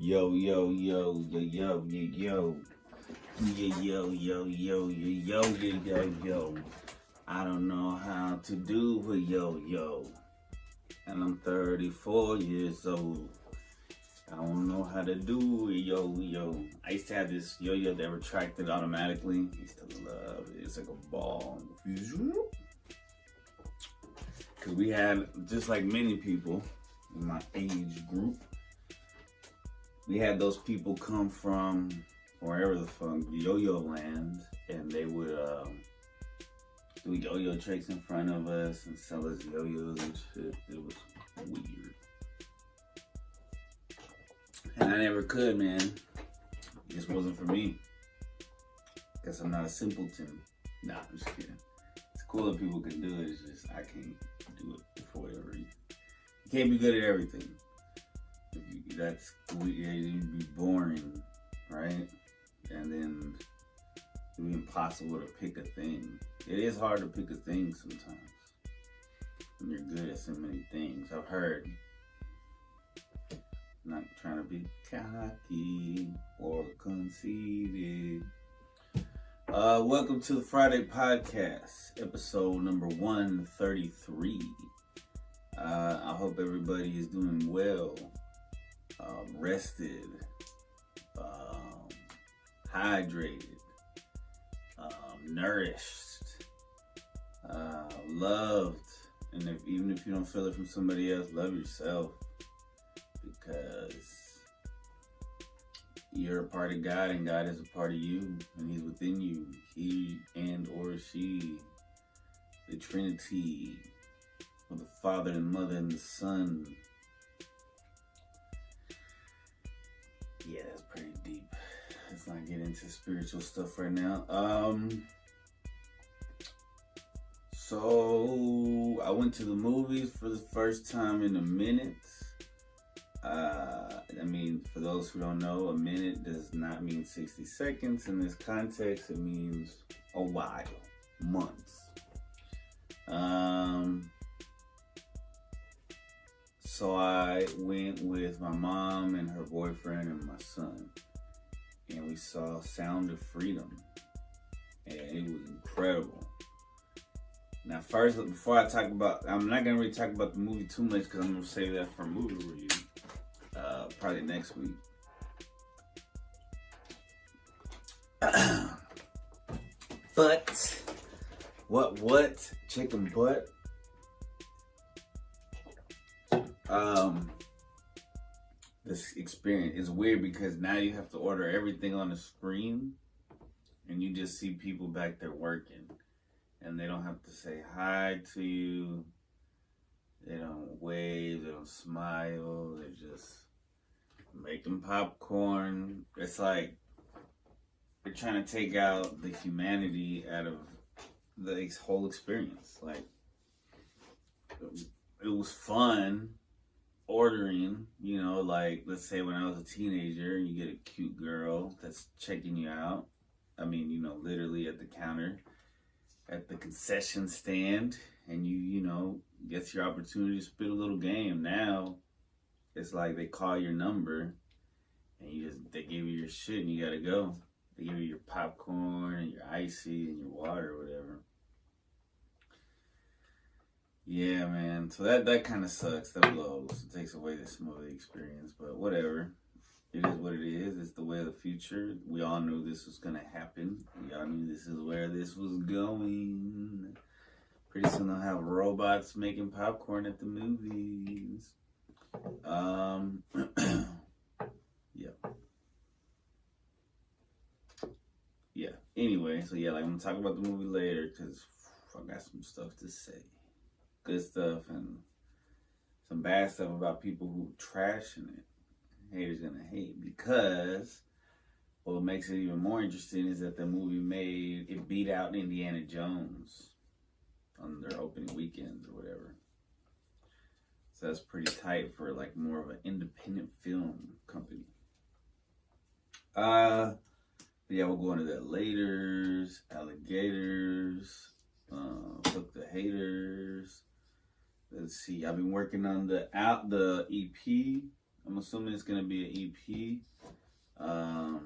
Yo, yo, yo, yo, yo, yo, yo, yo, yo, yo, yo, yo, yo, yo. I don't know how to do a yo-yo. And I'm 34 years old. I don't know how to do a yo-yo. I used to have this yo-yo that retracted automatically. I used to love it. It's like a ball. Because we had, just like many people in my age group, we had those people come from wherever the fuck, yo-yo land, and they would do yo-yo tricks in front of us and sell us yo-yos and shit. It was weird. And I never could, man. It just wasn't for me. Guess I'm not a simpleton. Nah, I'm just kidding. It's cool that people can do it, it's just I can't do it for whatever reason. You can't be good at everything. That's weird. You'd be boring, right? And then it'd be impossible to pick a thing. It is hard to pick a thing sometimes when you're good at so many things. I've heard. I'm not trying to be cocky or conceited. Welcome to the Friday Podcast, episode number 133. I hope everybody is doing well. Rested, hydrated, nourished, loved, and even if you don't feel it from somebody else, love yourself, because you're a part of God and God is a part of you, and He's within you. He and or she, the Trinity, or the Father and Mother and the Son. Yeah, that's pretty deep. Let's not get into spiritual stuff right now. So I went to the movies for the first time in a minute. I mean, for those who don't know, a minute does not mean 60 seconds. In this context, it means a while, months. So I went with my mom and her boyfriend and my son, and we saw Sound of Freedom, and it was incredible. Now, first, before I talk about, I'm not gonna really talk about the movie too much because I'm gonna save that for a movie review, probably next week. But what chicken butt? This experience is weird because now you have to order everything on the screen and you just see people back there working and they don't have to say hi to you. They don't wave, they don't smile, they're just making popcorn. It's like they're trying to take out the humanity out of the whole experience. Like, it was fun ordering, you know, like, let's say when I was a teenager, you get a cute girl that's checking you out. I mean, you know, literally at the counter, at the concession stand, and you know, gets your opportunity to spit a little game. Now, it's like they call your number, and they give you your shit, and you gotta go. They give you your popcorn, and your icy, and your water, or whatever. Yeah, man. So that kind of sucks. That blows. It takes away the smoothie experience, but whatever. It is what it is. It's the way of the future. We all knew this was gonna happen. We all knew this is where this was going. Pretty soon they'll have robots making popcorn at the movies. Yeah. Yeah. Anyway, so yeah, like I'm gonna talk about the movie later because I got some stuff to say. Good stuff and some bad stuff about people who trashing it. Haters gonna hate because what makes it even more interesting is that the movie beat out Indiana Jones on their opening weekend or whatever. So that's pretty tight for like more of an independent film company. But yeah, we'll go into that later. Alligators, fuck the haters. Let's see. I've been working on the EP I'm assuming it's gonna be an EP. I've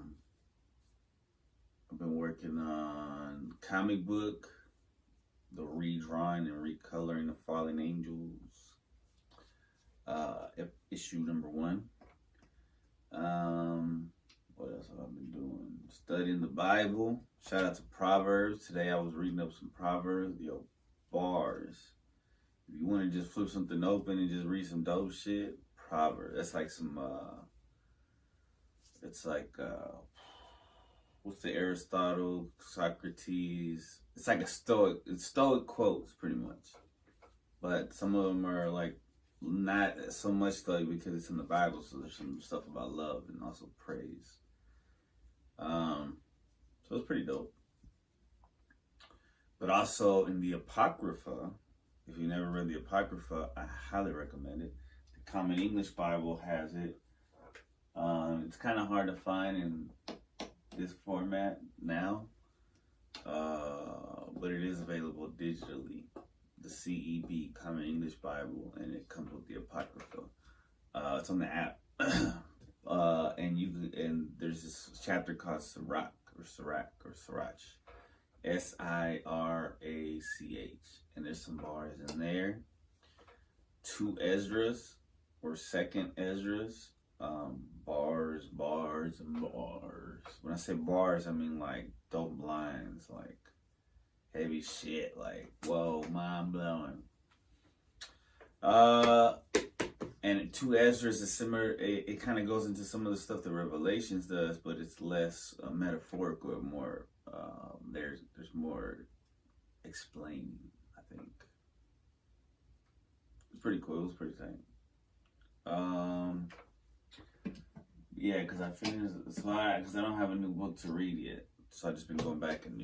been working on comic book, the redrawing and recoloring of Fallen Angels. Issue number 1. What else have I been doing? Studying the Bible. Shout out to Proverbs. Today I was reading up some Proverbs. Yo, bars. If you want to just flip something open and just read some dope shit, Proverbs. That's like some, it's like, what's the Aristotle, Socrates? It's like it's Stoic quotes, pretty much. But some of them are like, not so much though because it's in the Bible, so there's some stuff about love and also praise. So it's pretty dope. But also in the Apocrypha, if you never read the Apocrypha, I highly recommend it. The Common English Bible has it. It's kind of hard to find in this format now, but it is available digitally. The CEB, Common English Bible, and it comes with the Apocrypha. It's on the app, and there's this chapter called Sirach, Sirach, and there's some bars in there. 2 Esdras or 2nd Esdras, bars. When I say bars, I mean like dope lines, like heavy shit, like whoa, mind blowing. And 2 Esdras is similar. It kind of goes into some of the stuff that Revelations does, but it's less metaphorical, more. There's more explaining. I think it's pretty cool. It was pretty tight. Yeah, because I finished the slide because I don't have a new book to read yet, so I've just been going back and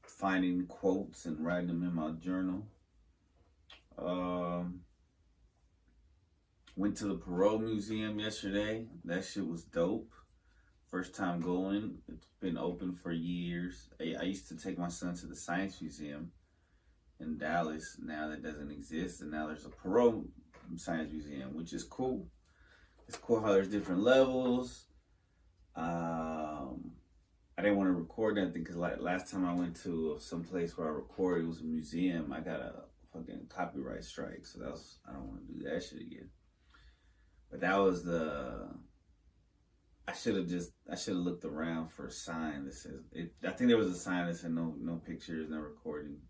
finding quotes and writing them in my journal. Went to the Parole Museum yesterday. That shit was dope. First time going. It's been open for years. I used to take my son to the Science Museum in Dallas. Now that doesn't exist, and now there's a Parole Science Museum, which is cool. It's cool how there's different levels. I didn't want to record anything because like last time I went to some place where I recorded, it was a museum. I got a fucking copyright strike, so I don't want to do that shit again. But that was I should have looked around for a sign that says it. I think there was a sign that said no pictures, no recording.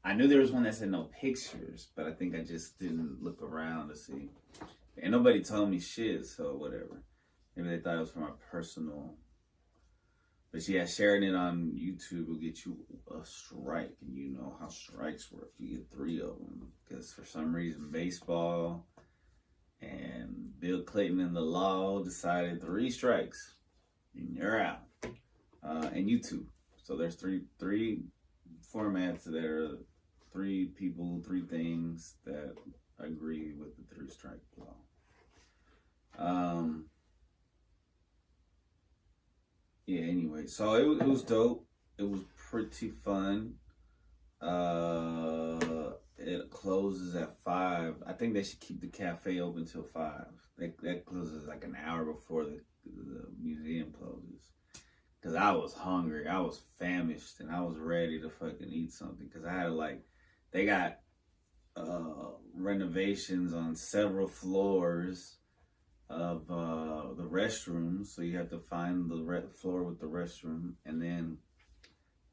I knew there was one that said no pictures, but I think I just didn't look around to see. And nobody told me shit, so whatever. Maybe they thought it was for my personal. But yeah, sharing it on YouTube will get you a strike, and you know how strikes work. You get 3 of them because for some reason baseball and Bill Clinton and the law decided 3 strikes, and you're out. And YouTube. So there's three formats that are 3 people, 3 things that agree with the 3 strike law. Yeah, anyway, so it was dope. It was pretty fun. It closes at 5. I think they should keep the cafe open till 5. That closes like an hour before the museum closes. Because I was hungry, I was famished, and I was ready to fucking eat something. Because I had they got renovations on several floors of the restrooms, so you have to find the floor with the restroom. And then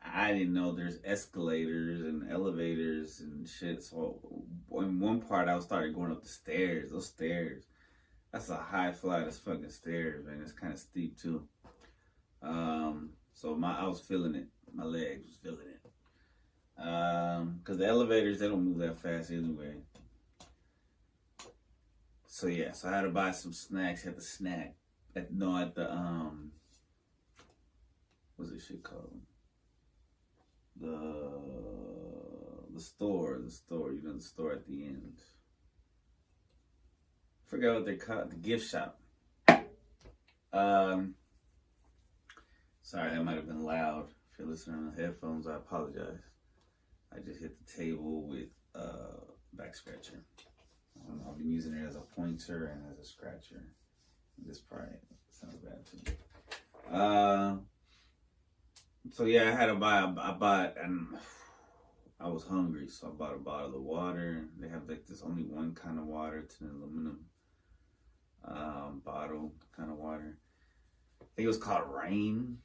I didn't know there's escalators and elevators and shit, so in one part I started going up the stairs. Those stairs, that's a high flight of fucking stairs, man. It's kind of steep too. So I was feeling it. My legs was feeling it. Cause the elevators, they don't move that fast anyway. So yeah, so I had to buy some snacks at the what's this shit called? The store, the store at the end. Forgot what they're called, the gift shop. Sorry, that might have been loud. If you're listening on the headphones, I apologize. I just hit the table with back scratcher. been using it as a pointer and as a scratcher. This probably sounds bad too. So yeah, I had to buy. I bought, and I was hungry, so I bought a bottle of water. They have like this only one kind of water. It's an aluminum bottle kind of water. I think it was called Rain.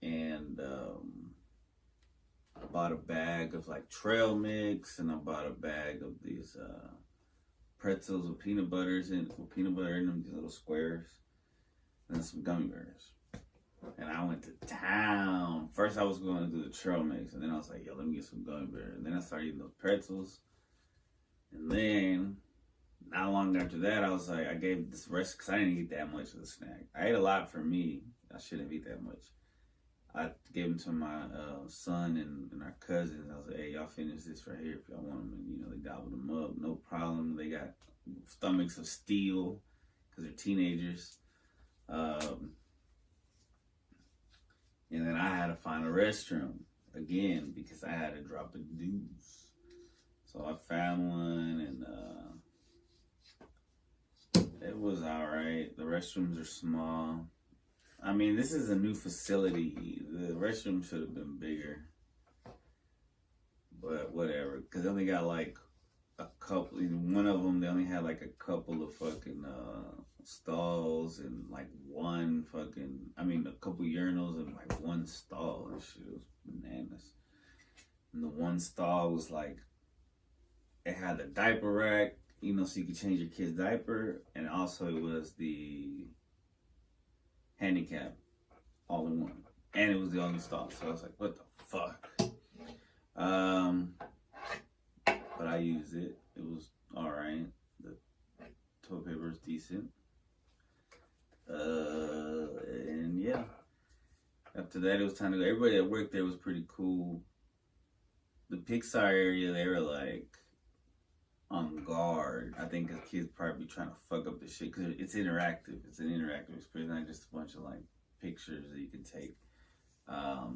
And I bought a bag of like trail mix, and I bought a bag of these pretzels with peanut butter in them, these little squares, and then some gummy bears. And I went to town. First I was going to do the trail mix, and then I was like, yo, let me get some gummy bears. And then I started eating those pretzels. And then, not long after that, I was like, I gave this rest, because I didn't eat that much of the snack. I ate a lot for me. I shouldn't eat that much. I gave them to my son and our cousins. I was like, hey, y'all finish this right here if y'all want them. And, they gobbled them up, no problem. They got stomachs of steel because they're teenagers. And then I had to find a restroom again because I had to drop a deuce. So I found one, and it was all right. The restrooms are small. I mean, this is a new facility. The restroom should have been bigger. But whatever. Because they only got like a couple. One of them, they only had like a couple of fucking stalls and like a couple urinals and like one stall. And shit was bananas. And the one stall was like, it had the diaper rack, so you could change your kid's diaper. And also it was the handicap all in one, and it was the only stall. So I was like, what the fuck? But I used it. It was all right. The toilet paper is decent. And yeah, after that it was time to go. Everybody that worked there was pretty cool. The Pixar area, they were like on guard. I think because kids probably trying to fuck up the shit, because it's interactive. It's an interactive experience, not just a bunch of like pictures that you can take.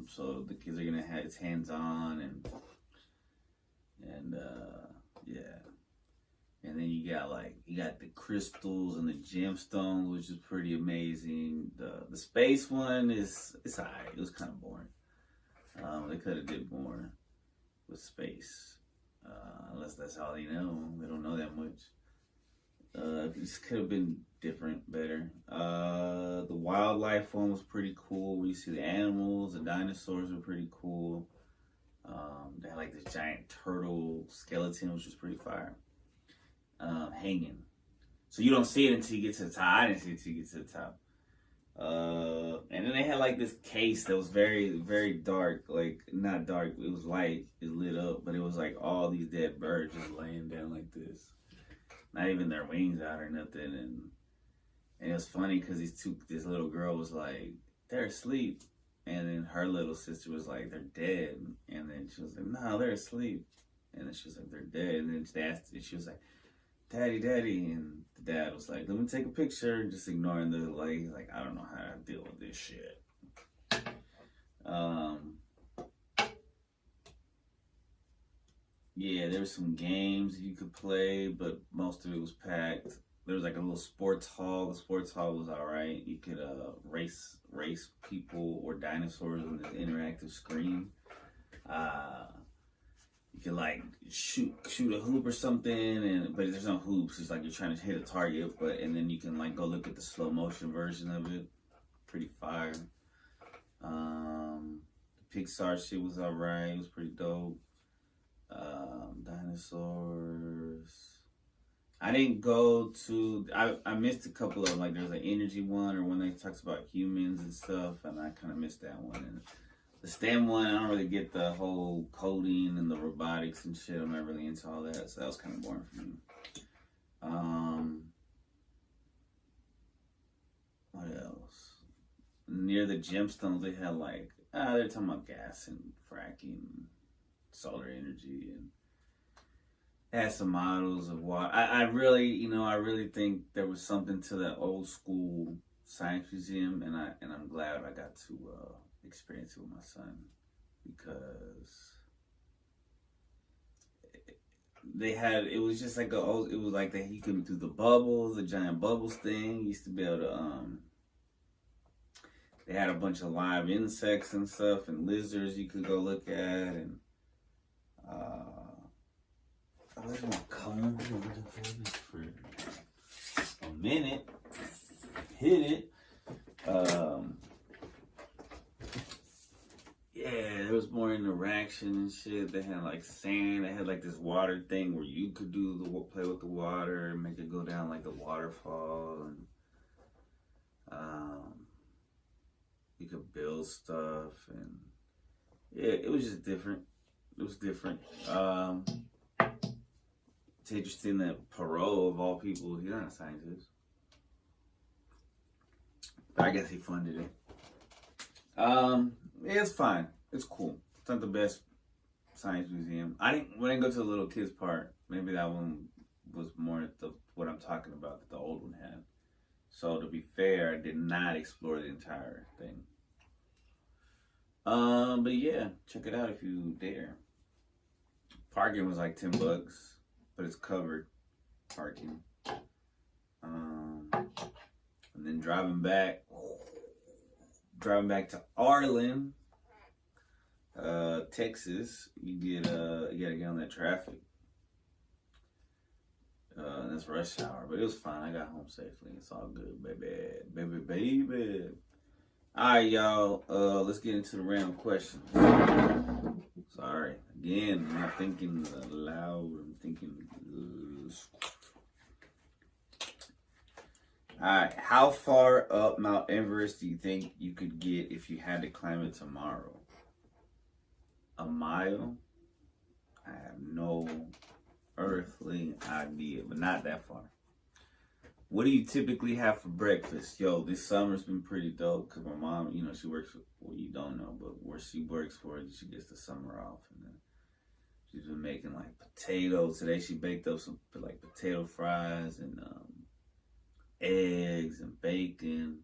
So the kids are gonna have it's hands on and yeah. And then you got the crystals and the gemstones, which is pretty amazing. The space one it's alright. It was kind of boring. They could have did more with space. Unless that's all they know. They don't know that much. This could have been different, better. The wildlife one was pretty cool. We see the animals, the dinosaurs were pretty cool. They had like this giant turtle skeleton, which was pretty fire. Hanging. So you don't see it until you get to the top. I didn't see it until you get to the top. And then they had like this case that was very, very dark. Like, not dark, it was light, it lit up, but it was like all these dead birds just laying down like this. Not even their wings out or nothing. And it was funny because this little girl was like, they're asleep. And then her little sister was like, they're dead. And then she was like, no, they're asleep. And then she was like, they're dead. And then she was like, Daddy. And the dad was like, let me take a picture. Just ignoring the like, he's like, I don't know how to deal with this shit. Yeah, there were some games you could play, but most of it was packed. There was like a little sports hall. The sports hall was all right. You could race people or dinosaurs on this interactive screen. You could like shoot a hoop or something, but there's no hoops. It's like you're trying to hit a target, and then you can like go look at the slow motion version of it. Pretty fire. The Pixar shit was all right. It was pretty dope. Dinosaurs. I didn't go to. I missed a couple of them. Like there's an energy one or one that talks about humans and stuff, and I kind of missed that one. And the STEM one, I don't really get the whole coding and the robotics and shit. I'm not really into all that, so that was kind of boring for me. What else? Near the gemstones, they had like they're talking about gas and fracking, solar energy, and they had some models of water. I really think there was something to that old school science museum, and I'm glad I got to experience it with my son, because they had, it was just like it was like that he couldn't do the bubbles, the giant bubbles thing. He used to be able to, they had a bunch of live insects and stuff and lizards you could go look at. And, where's my comb? I've been looking for this for a minute. Hit it. Yeah, there was more interaction and shit. They had like sand. They had like this water thing where you could play with the water and make it go down like a waterfall. And you could build stuff. And yeah, it was just different. It was different. It's interesting that Perot, of all people, he's not a scientist. But I guess he funded it. Yeah, it's fine. It's cool. It's not the best science museum. We didn't go to the little kids part. Maybe that one was more what I'm talking about that the old one had. So to be fair, I did not explore the entire thing. But yeah, check it out if you dare. Parking was like $10, but it's covered parking. And then driving back to Arlen, Texas, you gotta get on that traffic. And that's rush hour, but it was fine. I got home safely. It's all good, baby. All right, y'all. Let's get into the random questions. Sorry, again, I'm not thinking loud. I'm thinking. All right, how far up Mount Everest do you think you could get if you had to climb it tomorrow? A mile? I have no earthly idea, but not that far. What do you typically have for breakfast? Yo, this summer's been pretty dope because my mom, she works for, well, you don't know, but where she works for, she gets the summer off. And then she's been making like potatoes. Today she baked up some like potato fries and eggs and bacon.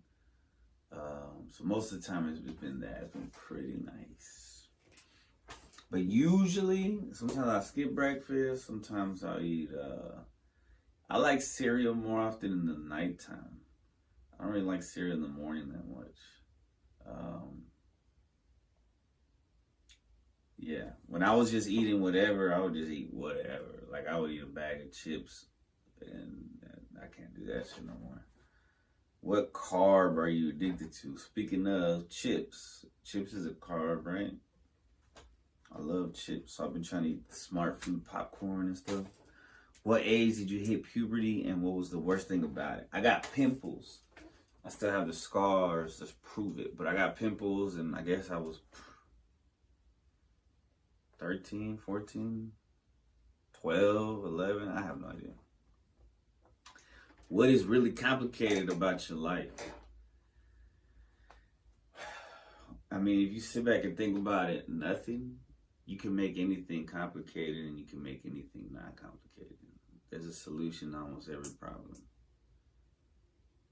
So most of the time it's been that. It's been pretty nice. But usually, sometimes I skip breakfast. Sometimes I'll eat, I like cereal more often in the nighttime. I don't really like cereal in the morning that much. Yeah, when I was just eating whatever, I would just eat whatever. Like I would eat a bag of chips and I can't do that shit no more. What carb are you addicted to? Speaking of chips, chips is a carb, right? I love chips. So I've been trying to eat smart food, popcorn and stuff. What age did you hit puberty and what was the worst thing about it? I got pimples. I still have the scars to prove it, but I got pimples and I guess I was 13, 14, 12, 11. I have no idea. What is really complicated about your life? I mean, if you sit back and think about it, nothing. You can make anything complicated and you can make anything not complicated. There's a solution to almost every problem.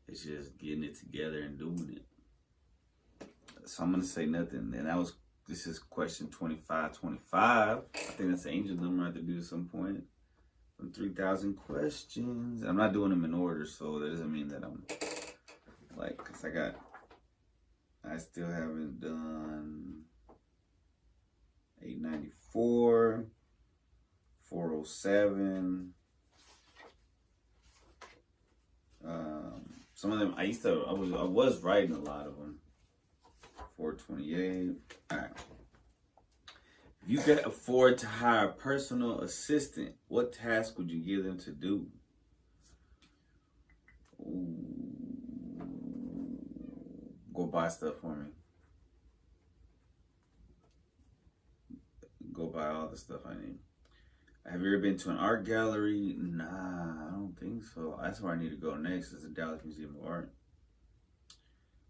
It's just getting it together and doing it. So I'm going to say nothing. And this is question 2525. I think that's the angel number I have to do at some point. From 3,000 questions. I'm not doing them in order, so that doesn't mean that I'm like, because I still haven't done 894, 407. Some of them I was writing a lot of them. 428. All right. If you could afford to hire a personal assistant, what task would you give them to do? Ooh. Go buy stuff for me. Go buy all the stuff I need. Have you ever been to an art gallery? Nah, I don't think so. That's where I need to go next, is the Dallas Museum of Art.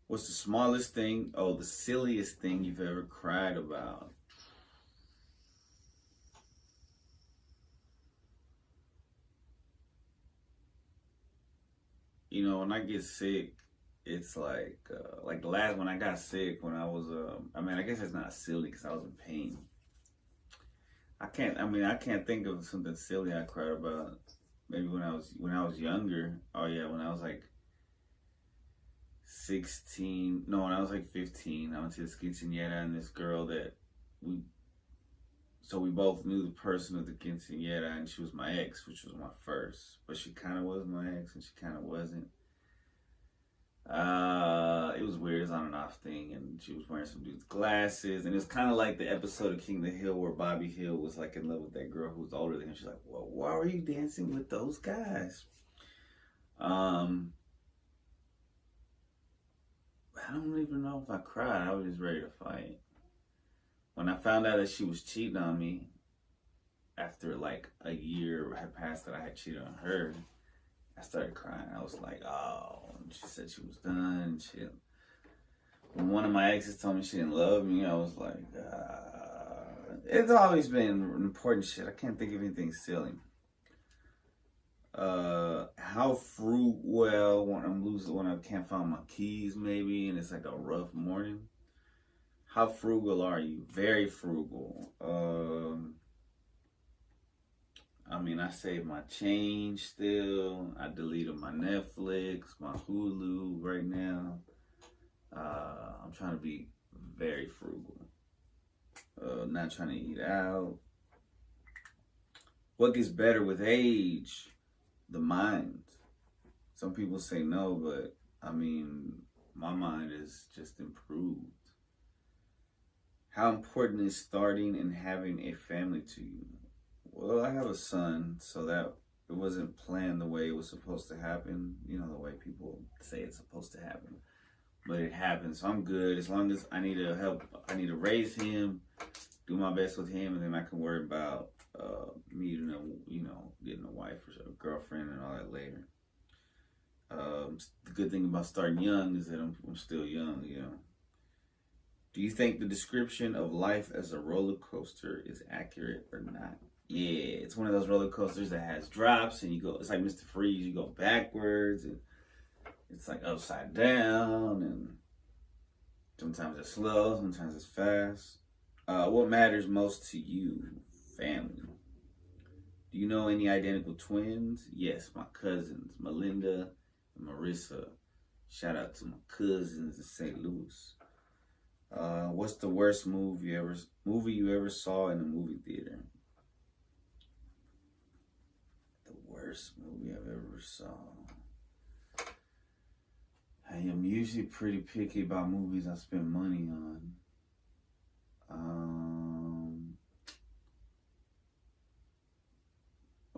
What's the smallest thing, the silliest thing you've ever cried about? When I get sick, it's like the last when I got sick when I was, I guess it's not silly because I was in pain. I can't think of something silly I cried about. Maybe when I was younger. Oh yeah, when I was like 16. No, when I was like 15, I went to this quinceañera, and this girl that we we both knew the person of the quinceañera, and she was my ex, which was my first. But she kind of was my ex, and she kind of wasn't. It was weird. It was on and off thing, and she was wearing some dude's glasses, and it was kind of like the episode of King of the Hill where Bobby Hill was like in love with that girl who was older than him. She's like, "Well, why are you dancing with those guys?" I don't even know if I cried. I was just ready to fight. When I found out that she was cheating on me, after like a year had passed that I had cheated on her, I started crying. I was like, "Oh." And she said she was done. When one of my exes told me she didn't love me, I was like, it's always been important shit. I can't think of anything silly. How frugal when I can't find my keys maybe, and it's like a rough morning. How frugal are you? Very frugal. I save my change still. I deleted my Netflix, my Hulu right now. I'm trying to be very frugal. Not trying to eat out. What gets better with age? The mind. Some people say no, but my mind is just improved. How important is starting and having a family to you? Well, I have a son, so that it wasn't planned the way it was supposed to happen. You know, the way people say it's supposed to happen. But it happened, so I'm good. As long as I need to raise him, do my best with him, and then I can worry about me, getting a wife or a girlfriend and all that later. The good thing about starting young is that I'm still young, Do you think the description of life as a roller coaster is accurate or not? Yeah, it's one of those roller coasters that has drops, and it's like Mr. Freeze, you go backwards, and it's like upside down, and sometimes it's slow, sometimes it's fast. What matters most to you? Family. Do you know any identical twins? Yes, my cousins, Melinda and Marissa. Shout out to my cousins in St. Louis. What's the worst movie you ever saw in a movie theater? The worst movie I've ever saw. I am usually pretty picky about movies I spend money on.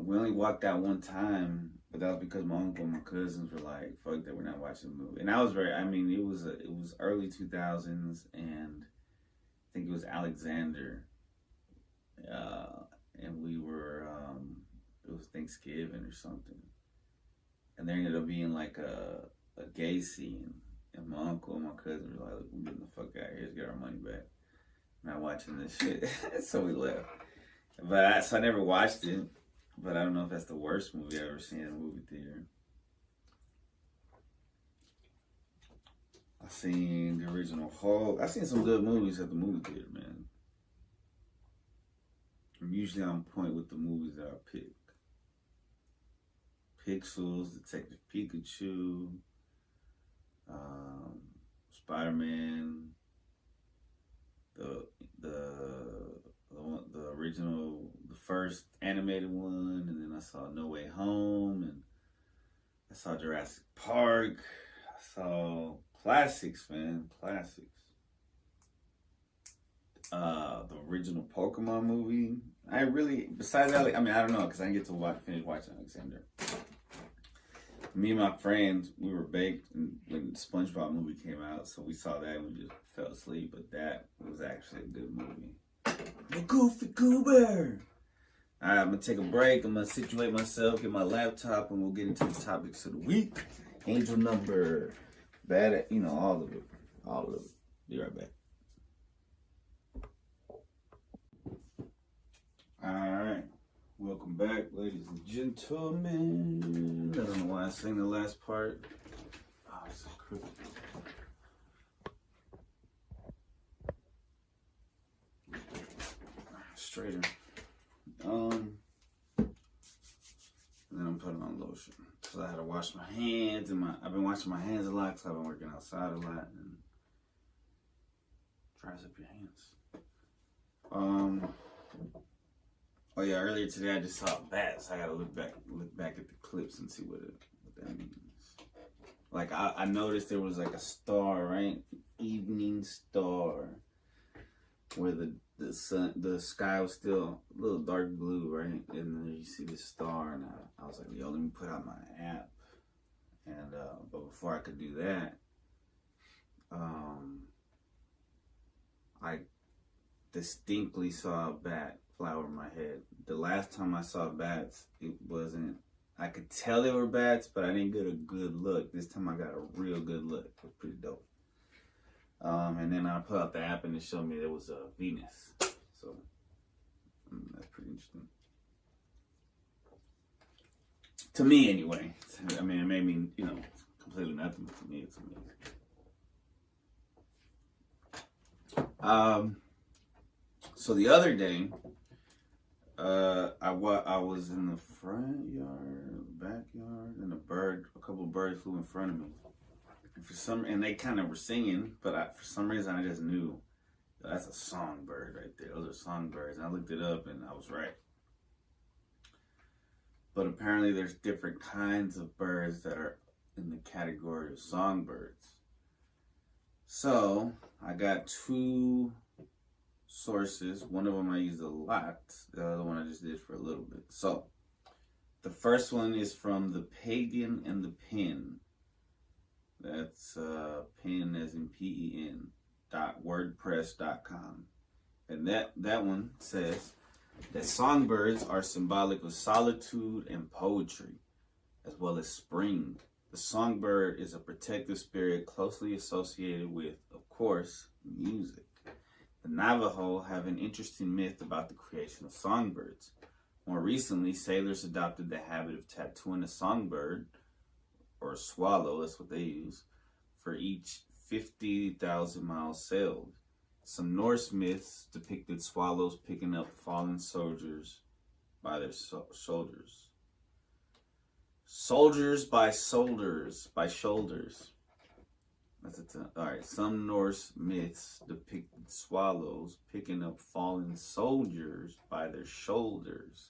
We only walked out one time, but that was because my uncle and my cousins were like, "Fuck that, we're not watching the movie." And I was it was early 2000s, and I think it was Alexander, and we were it was Thanksgiving or something, and there ended up being like a gay scene, and my uncle and my cousin were like, "Look, we're getting the fuck out of here, let's get our money back. I'm not watching this shit." So we left. So I never watched it, but I don't know if that's the worst movie I've ever seen in a movie theater. I've seen the original Hulk. I've seen some good movies at the movie theater, man. I'm usually on point with the movies that I pick. Pixels, Detective Pikachu, Spider-Man, the original, the first animated one, and then I saw No Way Home, and I saw Jurassic Park. I saw classics, man, classics. The original Pokemon movie. Besides that, I don't know, because I didn't get to finish watching Alexander. Me and my friends, we were baked when the SpongeBob movie came out, so we saw that and we just fell asleep, but that was actually a good movie. The Goofy Goober! Alright, I'm going to take a break. I'm going to situate myself, get my laptop, and we'll get into the topics of the week. Angel number, all of it. All of it. Be right back. Alright. Welcome back, ladies and gentlemen. I don't know why I sang the last part. Oh, this is crooked. Straighter. And then I'm putting on lotion. Because I had to wash my hands. And I've been washing my hands a lot because I've been working outside a lot. And dries up your hands. Oh yeah, earlier today I just saw bats. I gotta look back at the clips and see what that means. Like I noticed there was like a star, right? Evening star, where the sky was still a little dark blue, right? And then you see this star, and I was like, yo, let me put out my app. And but before I could do that, I distinctly saw a bat fly over my head. The last time I saw bats, it wasn't, I could tell they were bats, but I didn't get a good look. This time I got a real good look. It was pretty dope. And then I put out the app and it showed me there was a Venus. So that's pretty interesting. To me, anyway. I mean, it made me, completely nothing, but to me, it's amazing. So the other day, I was in the front yard, backyard, and a couple of birds flew in front of me. And they kind of were singing, but for some reason I just knew that's a songbird right there. Those are songbirds. And I looked it up and I was right. But apparently there's different kinds of birds that are in the category of songbirds. So I got two sources. One of them I use a lot. The other one I just did for a little bit. So the first one is from the Pagan and the Pen. That's pen as in PEN .wordpress.com. And that one says that songbirds are symbolic of solitude and poetry, as well as spring. The songbird is a protective spirit closely associated with, of course, music. The Navajo have an interesting myth about the creation of songbirds. More recently, sailors adopted the habit of tattooing a songbird, or a swallow, that's what they use, for each 50,000 miles sailed. Some Norse myths depicted swallows picking up fallen soldiers by their shoulders. Soldiers by shoulders. Alright, some Norse myths depicted swallows picking up fallen soldiers by their shoulders.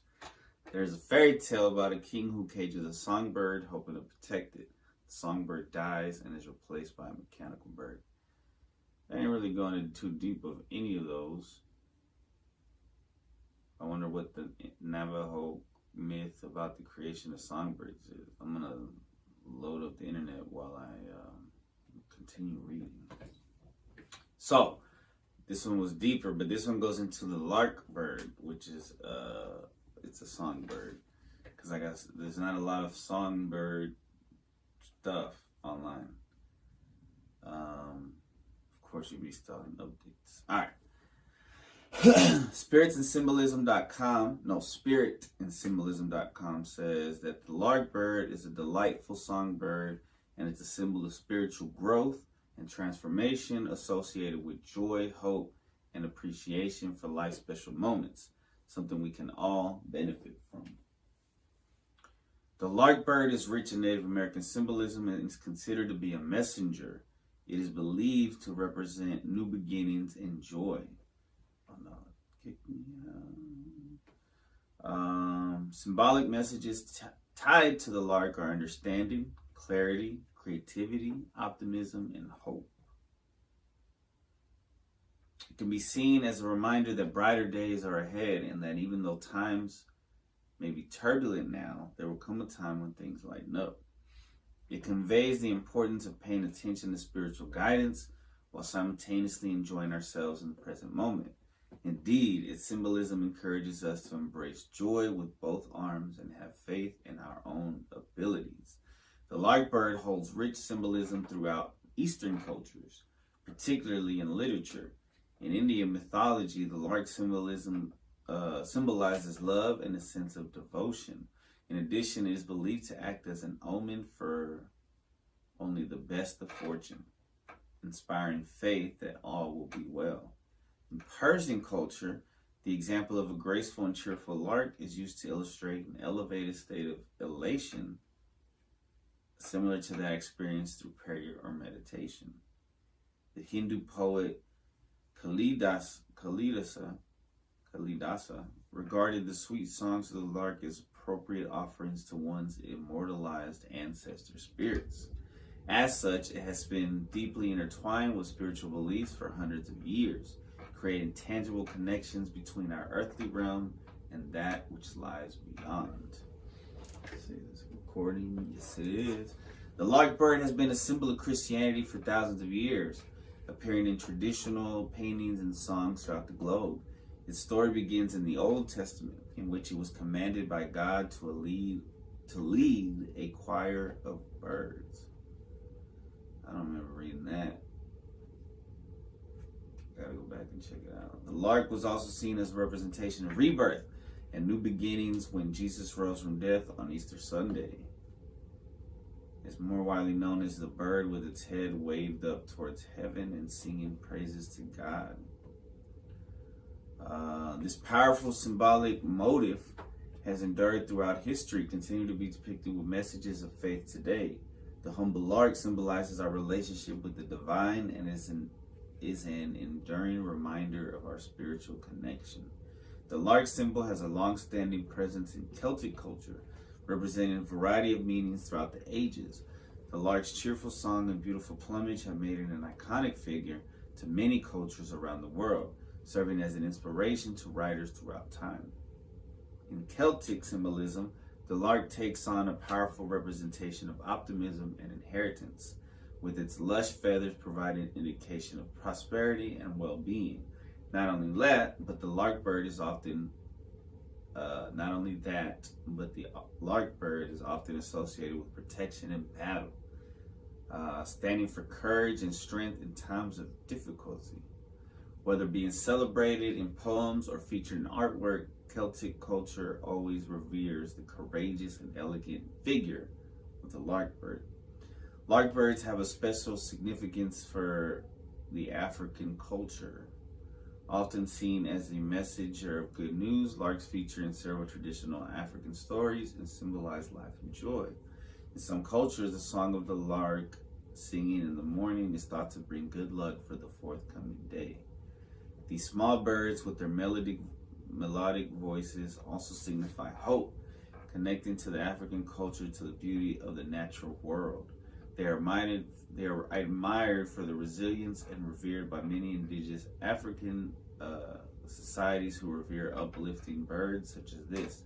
There's a fairy tale about a king who cages a songbird hoping to protect it. The songbird dies and is replaced by a mechanical bird. I ain't really going into too deep of any of those. I wonder what the Navajo myth about the creation of songbirds is. I'm going to load up the internet while I continue reading. So, this one was deeper, but this one goes into the lark bird, which is it's a songbird, because I guess there's not a lot of songbird stuff online. Of course, you'd be starting updates. All right. Spiritsandsymbolism.com says that the lark bird is a delightful songbird, and it's a symbol of spiritual growth and transformation associated with joy, hope, and appreciation for life's special moments, something we can all benefit from. The lark bird is rich in Native American symbolism and is considered to be a messenger. It is believed to represent new beginnings and joy. Oh no, kick me out. Symbolic messages tied to the lark are understanding, clarity, creativity, optimism, and hope. It can be seen as a reminder that brighter days are ahead, and that even though times may be turbulent now, there will come a time when things lighten up. It conveys the importance of paying attention to spiritual guidance while simultaneously enjoying ourselves in the present moment. Indeed, its symbolism encourages us to embrace joy with both arms and have faith in our own abilities. The lark bird holds rich symbolism throughout Eastern cultures, particularly in literature. In Indian mythology, the lark symbolizes love and a sense of devotion. In addition, it is believed to act as an omen for only the best of fortune, inspiring faith that all will be well. In Persian culture, The example of a graceful and cheerful lark is used to illustrate an elevated state of elation, similar to that experienced through prayer or meditation. The Hindu poet Kalidasa regarded the sweet songs of the lark as appropriate offerings to one's immortalized ancestor spirits. As such, it has been deeply intertwined with spiritual beliefs for hundreds of years, creating tangible connections between our earthly realm and that which lies beyond. Let's see this recording. Yes, it is. The lark bird has been a symbol of Christianity for thousands of years, appearing in traditional paintings and songs throughout the globe. Its story begins in the Old Testament, in which it was commanded by God to lead a choir of birds. I don't remember reading that. Gotta go back and check it out. The lark was also seen as a representation of rebirth and new beginnings when Jesus rose from death on Easter Sunday. It's more widely known as the bird with its head waved up towards heaven and singing praises to God. This powerful symbolic motif has endured throughout history, continuing to be depicted with messages of faith today. The humble lark symbolizes our relationship with the divine and is an enduring reminder of our spiritual connection. The lark symbol has a long-standing presence in Celtic culture, representing a variety of meanings throughout the ages. The lark's cheerful song and beautiful plumage have made it an iconic figure to many cultures around the world, serving as an inspiration to writers throughout time. In Celtic symbolism, the lark takes on a powerful representation of optimism and inheritance, with its lush feathers providing indication of prosperity and well-being. Not only that, but the lark bird is often associated with protection and battle, standing for courage and strength in times of difficulty. Whether being celebrated in poems or featured in artwork, Celtic culture always reveres the courageous and elegant figure of the lark bird. Lark birds have a special significance for the African culture. Often seen as a messenger of good news, larks feature in several traditional African stories and symbolize life and joy. In some cultures, the song of the lark singing in the morning is thought to bring good luck for the forthcoming day. These small birds with their melodic voices also signify hope, connecting to the African culture to the beauty of the natural world. They are admired for the resilience and revered by many indigenous African societies who revere uplifting birds such as this.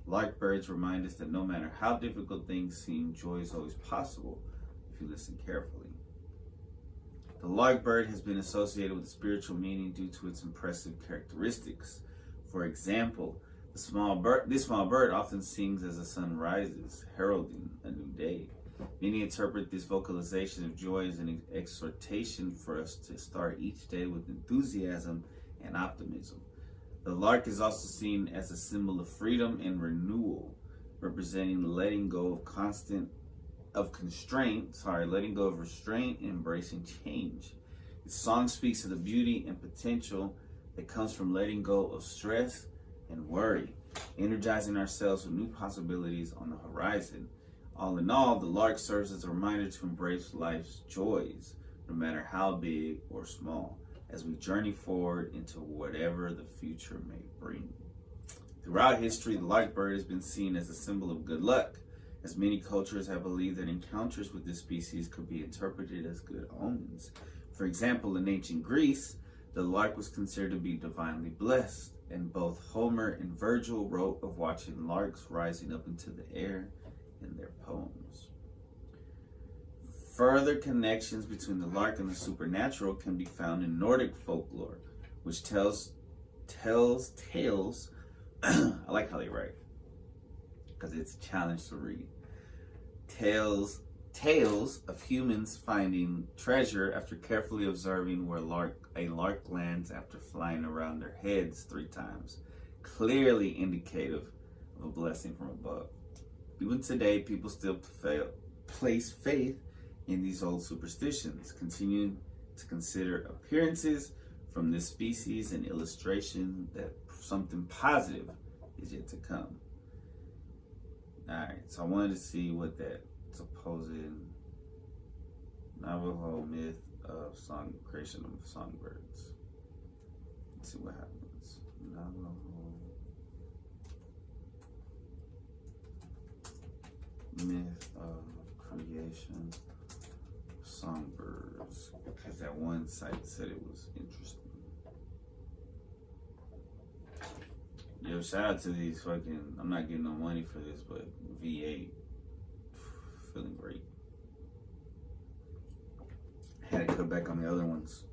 Lark birds remind us that no matter how difficult things seem, joy is always possible if you listen carefully. The lark bird has been associated with spiritual meaning due to its impressive characteristics. For example, this small bird often sings as the sun rises, heralding a new day. Many interpret this vocalization of joy as an exhortation for us to start each day with enthusiasm and optimism. The lark is also seen as a symbol of freedom and renewal, representing letting go of restraint and embracing change. The song speaks of the beauty and potential that comes from letting go of stress and worry, energizing ourselves with new possibilities on the horizon. All in all, the lark serves as a reminder to embrace life's joys, no matter how big or small, as we journey forward into whatever the future may bring. Throughout history, the lark bird has been seen as a symbol of good luck, as many cultures have believed that encounters with this species could be interpreted as good omens. For example, in ancient Greece, the lark was considered to be divinely blessed, and both Homer and Virgil wrote of watching larks rising up into the air in their poems. Further connections between the lark and the supernatural can be found in Nordic folklore, which tells tales. I like how they write, because it's a challenge to read. Tales of humans finding treasure after carefully observing where a lark lands after flying around their heads 3 times, clearly indicative of a blessing from above. Even today, people still place faith in these old superstitions, continuing to consider appearances from this species an illustration that something positive is yet to come. Alright, so I wanted to see what that supposed Navajo myth of creation of songbirds. Let's see what happens. Navajo myth of creation of songbirds, because that one site said it was interesting. Yo, shout out to these fucking, I'm not getting no money for this, but V8, feeling great. Had to cut back on the other ones.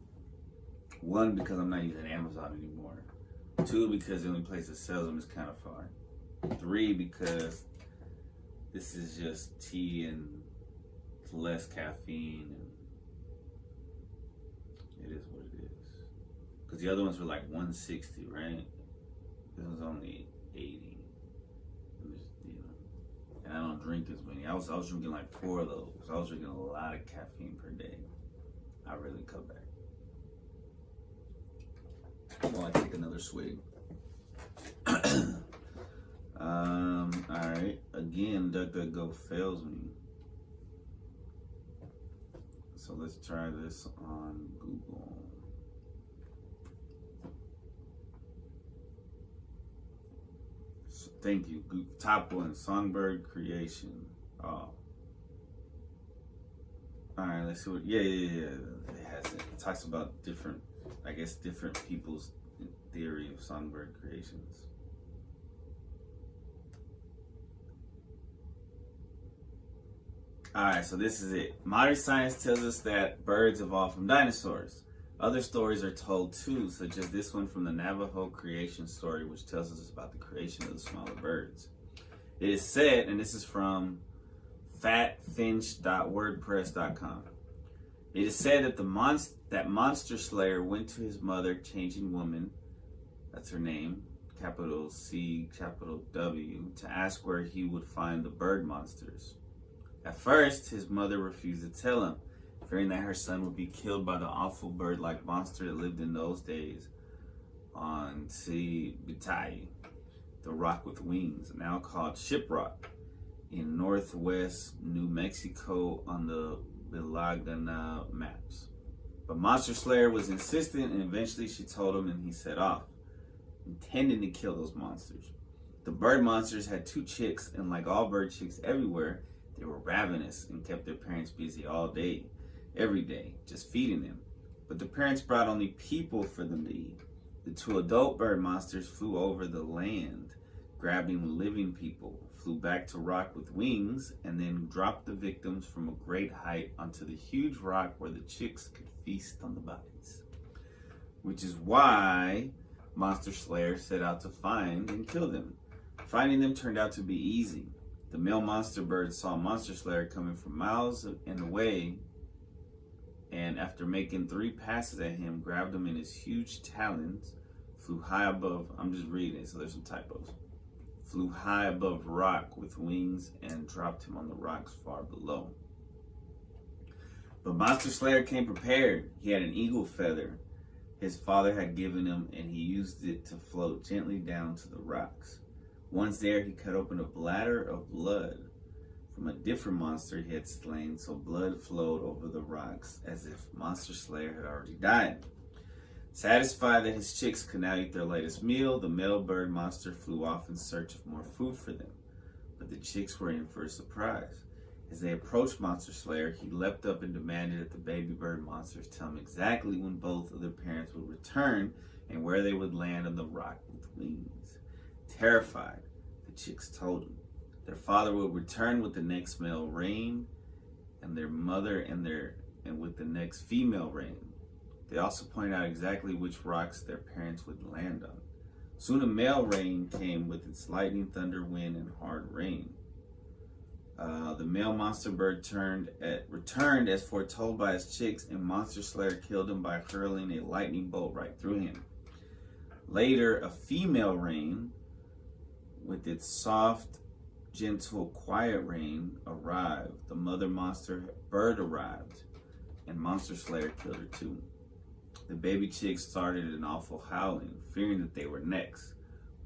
One, because I'm not using Amazon anymore. Two, because the only place that sells them is kind of far. Three, because this is just tea and it's less caffeine, and it is what it is. Because the other ones were like 160, right? This was only 80. And I don't drink as many. I was drinking like 4 of those. I was drinking a lot of caffeine per day. I really cut back. Well, I take another swig. Alright. Again, DuckDuckGo fails me. So let's try this on Google. So, thank you. Top one, songbird creation. Oh. Alright, let's see what. Yeah. It has it. It talks about different people's theory of songbird creations. Alright, so this is it. Modern science tells us that birds evolved from dinosaurs. Other stories are told too, such as this one from the Navajo creation story, which tells us about the creation of the smaller birds. It is said, and this is from fatfinch.wordpress.com. It is said that that Monster Slayer went to his mother, Changing Woman, that's her name, capital C, capital W, to ask where he would find the bird monsters. At first, his mother refused to tell him, fearing that her son would be killed by the awful bird-like monster that lived in those days on Bitai, the rock with wings, now called Shiprock, in northwest New Mexico on the Belagana maps. But Monster Slayer was insistent, and eventually she told him, and he set off, intending to kill those monsters. The bird monsters had 2 chicks, and like all bird chicks everywhere, they were ravenous and kept their parents busy all day, every day, just feeding them. But the parents brought only people for them to eat. The 2 adult bird monsters flew over the land, grabbing living people, flew back to rock with wings, and then dropped the victims from a great height onto the huge rock where the chicks could feast on the bodies. Which is why Monster Slayer set out to find and kill them. Finding them turned out to be easy. The male monster bird saw Monster Slayer coming from miles and away, and after making 3 passes at him, grabbed him in his huge talons, flew high above, I'm just reading it, so there's some typos, flew high above rock with wings and dropped him on the rocks far below. But Monster Slayer came prepared. He had an eagle feather his father had given him, and he used it to float gently down to the rocks. Once there, he cut open a bladder of blood from a different monster he had slain, so blood flowed over the rocks as if Monster Slayer had already died. Satisfied that his chicks could now eat their latest meal, the male bird monster flew off in search of more food for them. But the chicks were in for a surprise. As they approached Monster Slayer, he leapt up and demanded that the baby bird monsters tell him exactly when both of their parents would return and where they would land on the rock with wings. Terrified, the chicks told him their father would return with the next male rain, and their mother and with the next female rain. They also pointed out exactly which rocks their parents would land on. Soon a male rain came with its lightning, thunder, wind, and hard rain. The male monster bird returned as foretold by his chicks, and Monster Slayer killed him by hurling a lightning bolt right through him. Later, a female rain, with its soft, gentle, quiet rain, arrived. The mother monster bird arrived, and Monster Slayer killed her too. The baby chicks started an awful howling, fearing that they were next.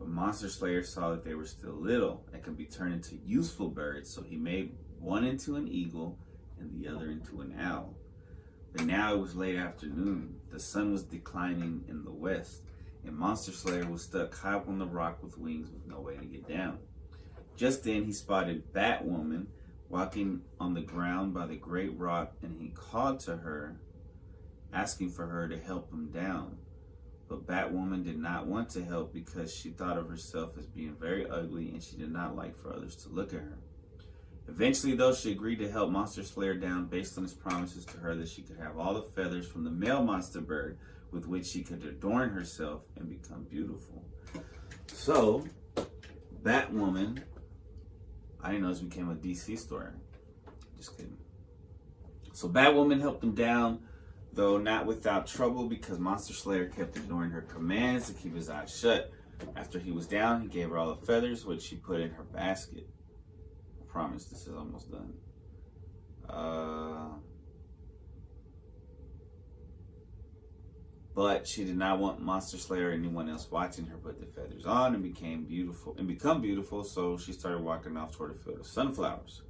But Monster Slayer saw that they were still little and could be turned into useful birds, so he made one into an eagle and the other into an owl. But now it was late afternoon. The sun was declining in the west, and Monster Slayer was stuck high up on the rock with wings with no way to get down. Just then he spotted Batwoman walking on the ground by the great rock, and he called to her, asking for her to help him down. But Batwoman did not want to help because she thought of herself as being very ugly and she did not like for others to look at her. Eventually, though, she agreed to help Monster Slayer down based on his promises to her that she could have all the feathers from the male monster bird with which she could adorn herself and become beautiful. So, Batwoman, I didn't know this became a DC story. Just kidding. So Batwoman helped him down, though not without trouble, because Monster Slayer kept ignoring her commands to keep his eyes shut. After he was down, he gave her all the feathers, which she put in her basket. I promise this is almost done. But she did not want Monster Slayer or anyone else watching her put the feathers on and become beautiful, so she started walking off toward a field of sunflowers.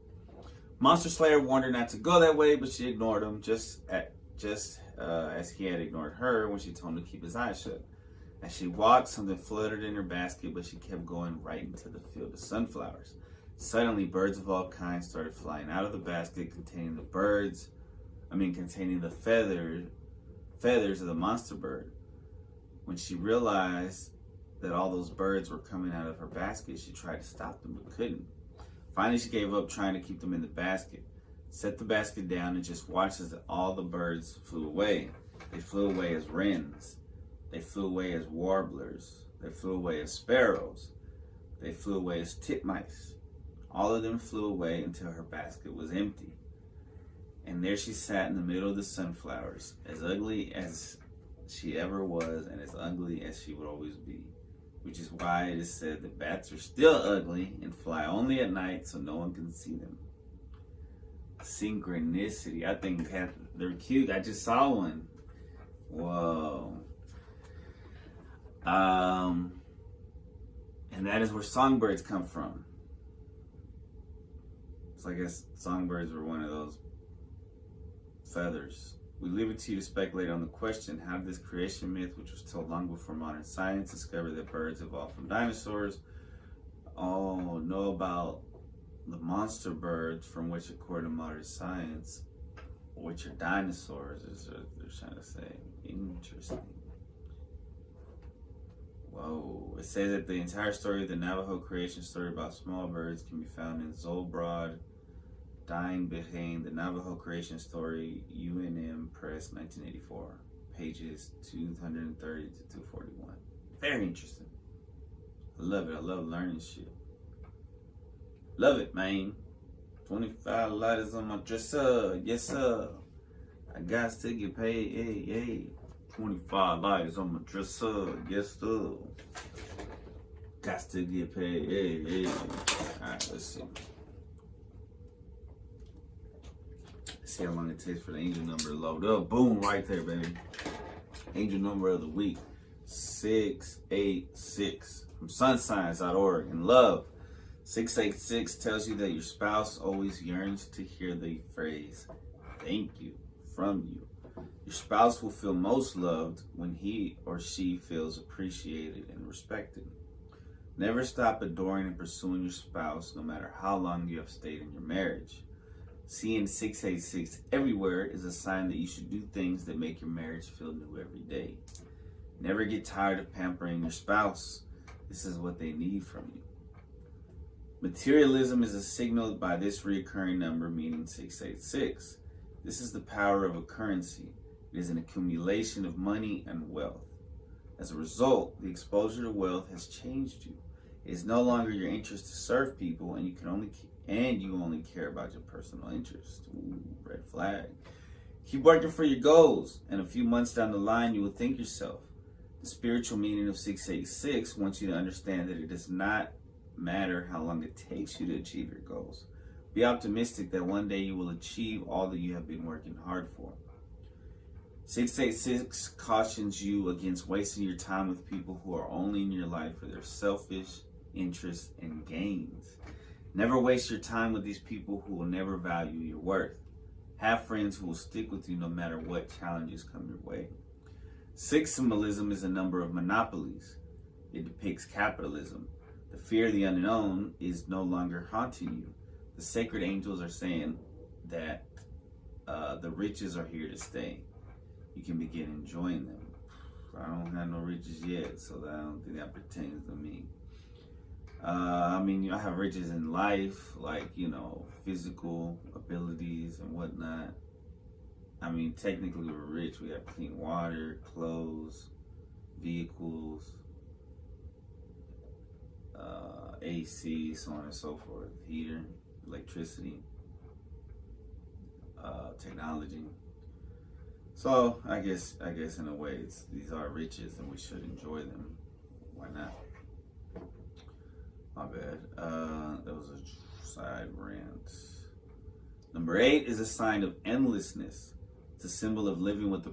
Monster Slayer warned her not to go that way, but she ignored him just as he had ignored her when she told him to keep his eyes shut. As she walked, something fluttered in her basket, but she kept going right into the field of sunflowers. Suddenly, birds of all kinds started flying out of the basket containing the feathers of the monster bird. When she realized that all those birds were coming out of her basket, she tried to stop them but couldn't. Finally, she gave up trying to keep them in the basket, set the basket down, and just watched as all the birds flew away. They flew away as wrens. They flew away as warblers. They flew away as sparrows. They flew away as titmice. All of them flew away until her basket was empty. And there she sat in the middle of the sunflowers, as ugly as she ever was and as ugly as she would always be. Which is why it is said that bats are still ugly and fly only at night so no one can see them. Synchronicity. I think they're cute. I just saw one. Whoa. And that is where songbirds come from. So I guess songbirds were one of those feathers. We leave it to you to speculate on the question, how did this creation myth, which was told long before modern science, discover that birds evolved from dinosaurs? Know about the monster birds, from which, according to modern science, which are dinosaurs, is what they're trying to say. Interesting. Whoa. It says that the entire story of the Navajo creation story about small birds can be found in Zolbrod, Dying Behind the Navajo Creation Story, UNM Press, 1984, pages 230 to 241. Very interesting. I love it. I love learning shit. Love it, man. 25 lighters on my dresser. Yes, sir. I got to get paid. Hey, hey. 25 lighters on my dresser. Yes, sir. Got to get paid. Hey, hey. Alright, let's see. See how long it takes for the angel number to load up. Boom, right there, baby. Angel number of the week, 686 from sunsigns.org. And love, 686 tells you that your spouse always yearns to hear the phrase, thank you, from you. Your spouse will feel most loved when he or she feels appreciated and respected. Never stop adoring and pursuing your spouse, no matter how long you have stayed in your marriage. Seeing 686 everywhere is a sign that you should do things that make your marriage feel new every day. Never get tired of pampering your spouse. This is what they need from you. Materialism is a signal by this recurring number, meaning 686. This is the power of a currency. It is an accumulation of money and wealth. As a result, the exposure to wealth has changed you. It is no longer your interest to serve people, and you only care about your personal interest. Ooh, red flag. Keep working for your goals, and a few months down the line, you will thank yourself. The spiritual meaning of 686 wants you to understand that it does not matter how long it takes you to achieve your goals. Be optimistic that one day you will achieve all that you have been working hard for. 686 cautions you against wasting your time with people who are only in your life for their selfish interests and gains. Never waste your time with these people who will never value your worth. Have friends who will stick with you no matter what challenges come your way. 6 symbolism is a number of monopolies. It depicts capitalism. The fear of the unknown is no longer haunting you. The sacred angels are saying that the riches are here to stay. You can begin enjoying them. I don't have no riches yet, so I don't think that pertains to me. I mean, I have riches in life, like, physical abilities and whatnot. I mean, technically we're rich. We have clean water, clothes, vehicles, AC, so on and so forth, heater, electricity, technology. So I guess in a way these are riches and we should enjoy them. Why not? My bad. That was a side rant. Number 8 is a sign of endlessness. It's a symbol of living with a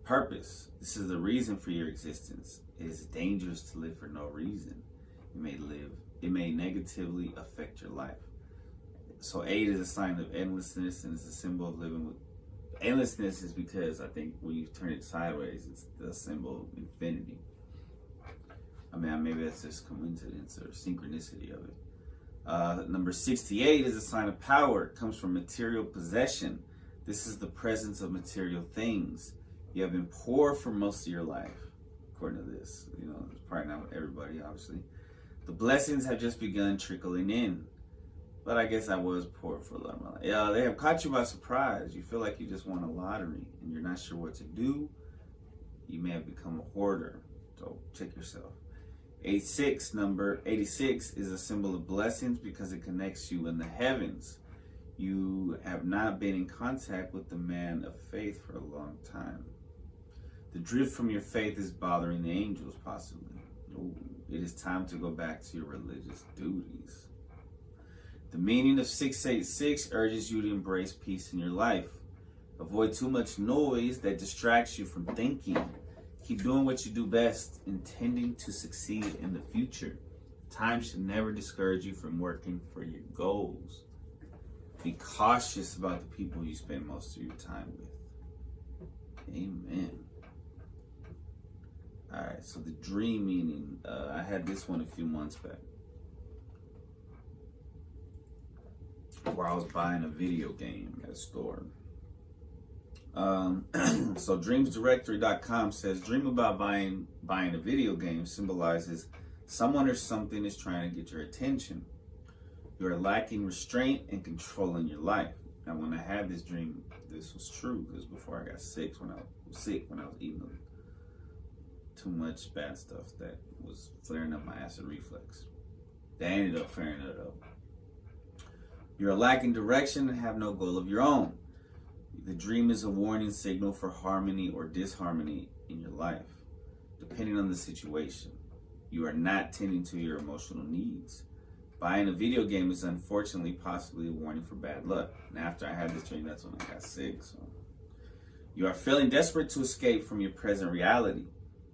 purpose. This is the reason for your existence. It is dangerous to live for no reason. It may negatively affect your life. So 8 is a sign of endlessness, and it's a symbol of living with endlessness. Is because I think when you turn it sideways, it's the symbol of infinity. I mean, maybe that's just coincidence or synchronicity of it. Number 68 is a sign of power. It comes from material possession. This is the presence of material things. You have been poor for most of your life, according to this. It's probably not everybody, obviously. The blessings have just begun trickling in. But I guess I was poor for a lot of my life. Yeah, they have caught you by surprise. You feel like you just won a lottery and you're not sure what to do. You may have become a hoarder. So check yourself. Number 86 is a symbol of blessings because it connects you in the heavens. You have not been in contact with the man of faith for a long time. The drift from your faith is bothering the angels, possibly. Ooh, it is time to go back to your religious duties. The meaning of 686 urges you to embrace peace in your life. Avoid too much noise that distracts you from thinking. Keep doing what you do best, intending to succeed in the future. Time should never discourage you from working for your goals. Be cautious about the people you spend most of your time with. Amen. Alright, so the dream meaning. I had this one a few months back, where I was buying a video game at a store. So dreamsdirectory.com says, dream about buying a video game symbolizes someone or something is trying to get your attention. You are lacking restraint and control in your life. Now, when I had this dream, this was true. This was before I got sick, when I was eating too much bad stuff that was flaring up my acid reflux. That ended up flaring it up. You are lacking direction and have no goal of your own. The dream is a warning signal for harmony or disharmony in your life, depending on the situation. You are not tending to your emotional needs. Buying a video game is unfortunately possibly a warning for bad luck. And after I had this dream, that's when I got sick. So you are feeling desperate to escape from your present reality.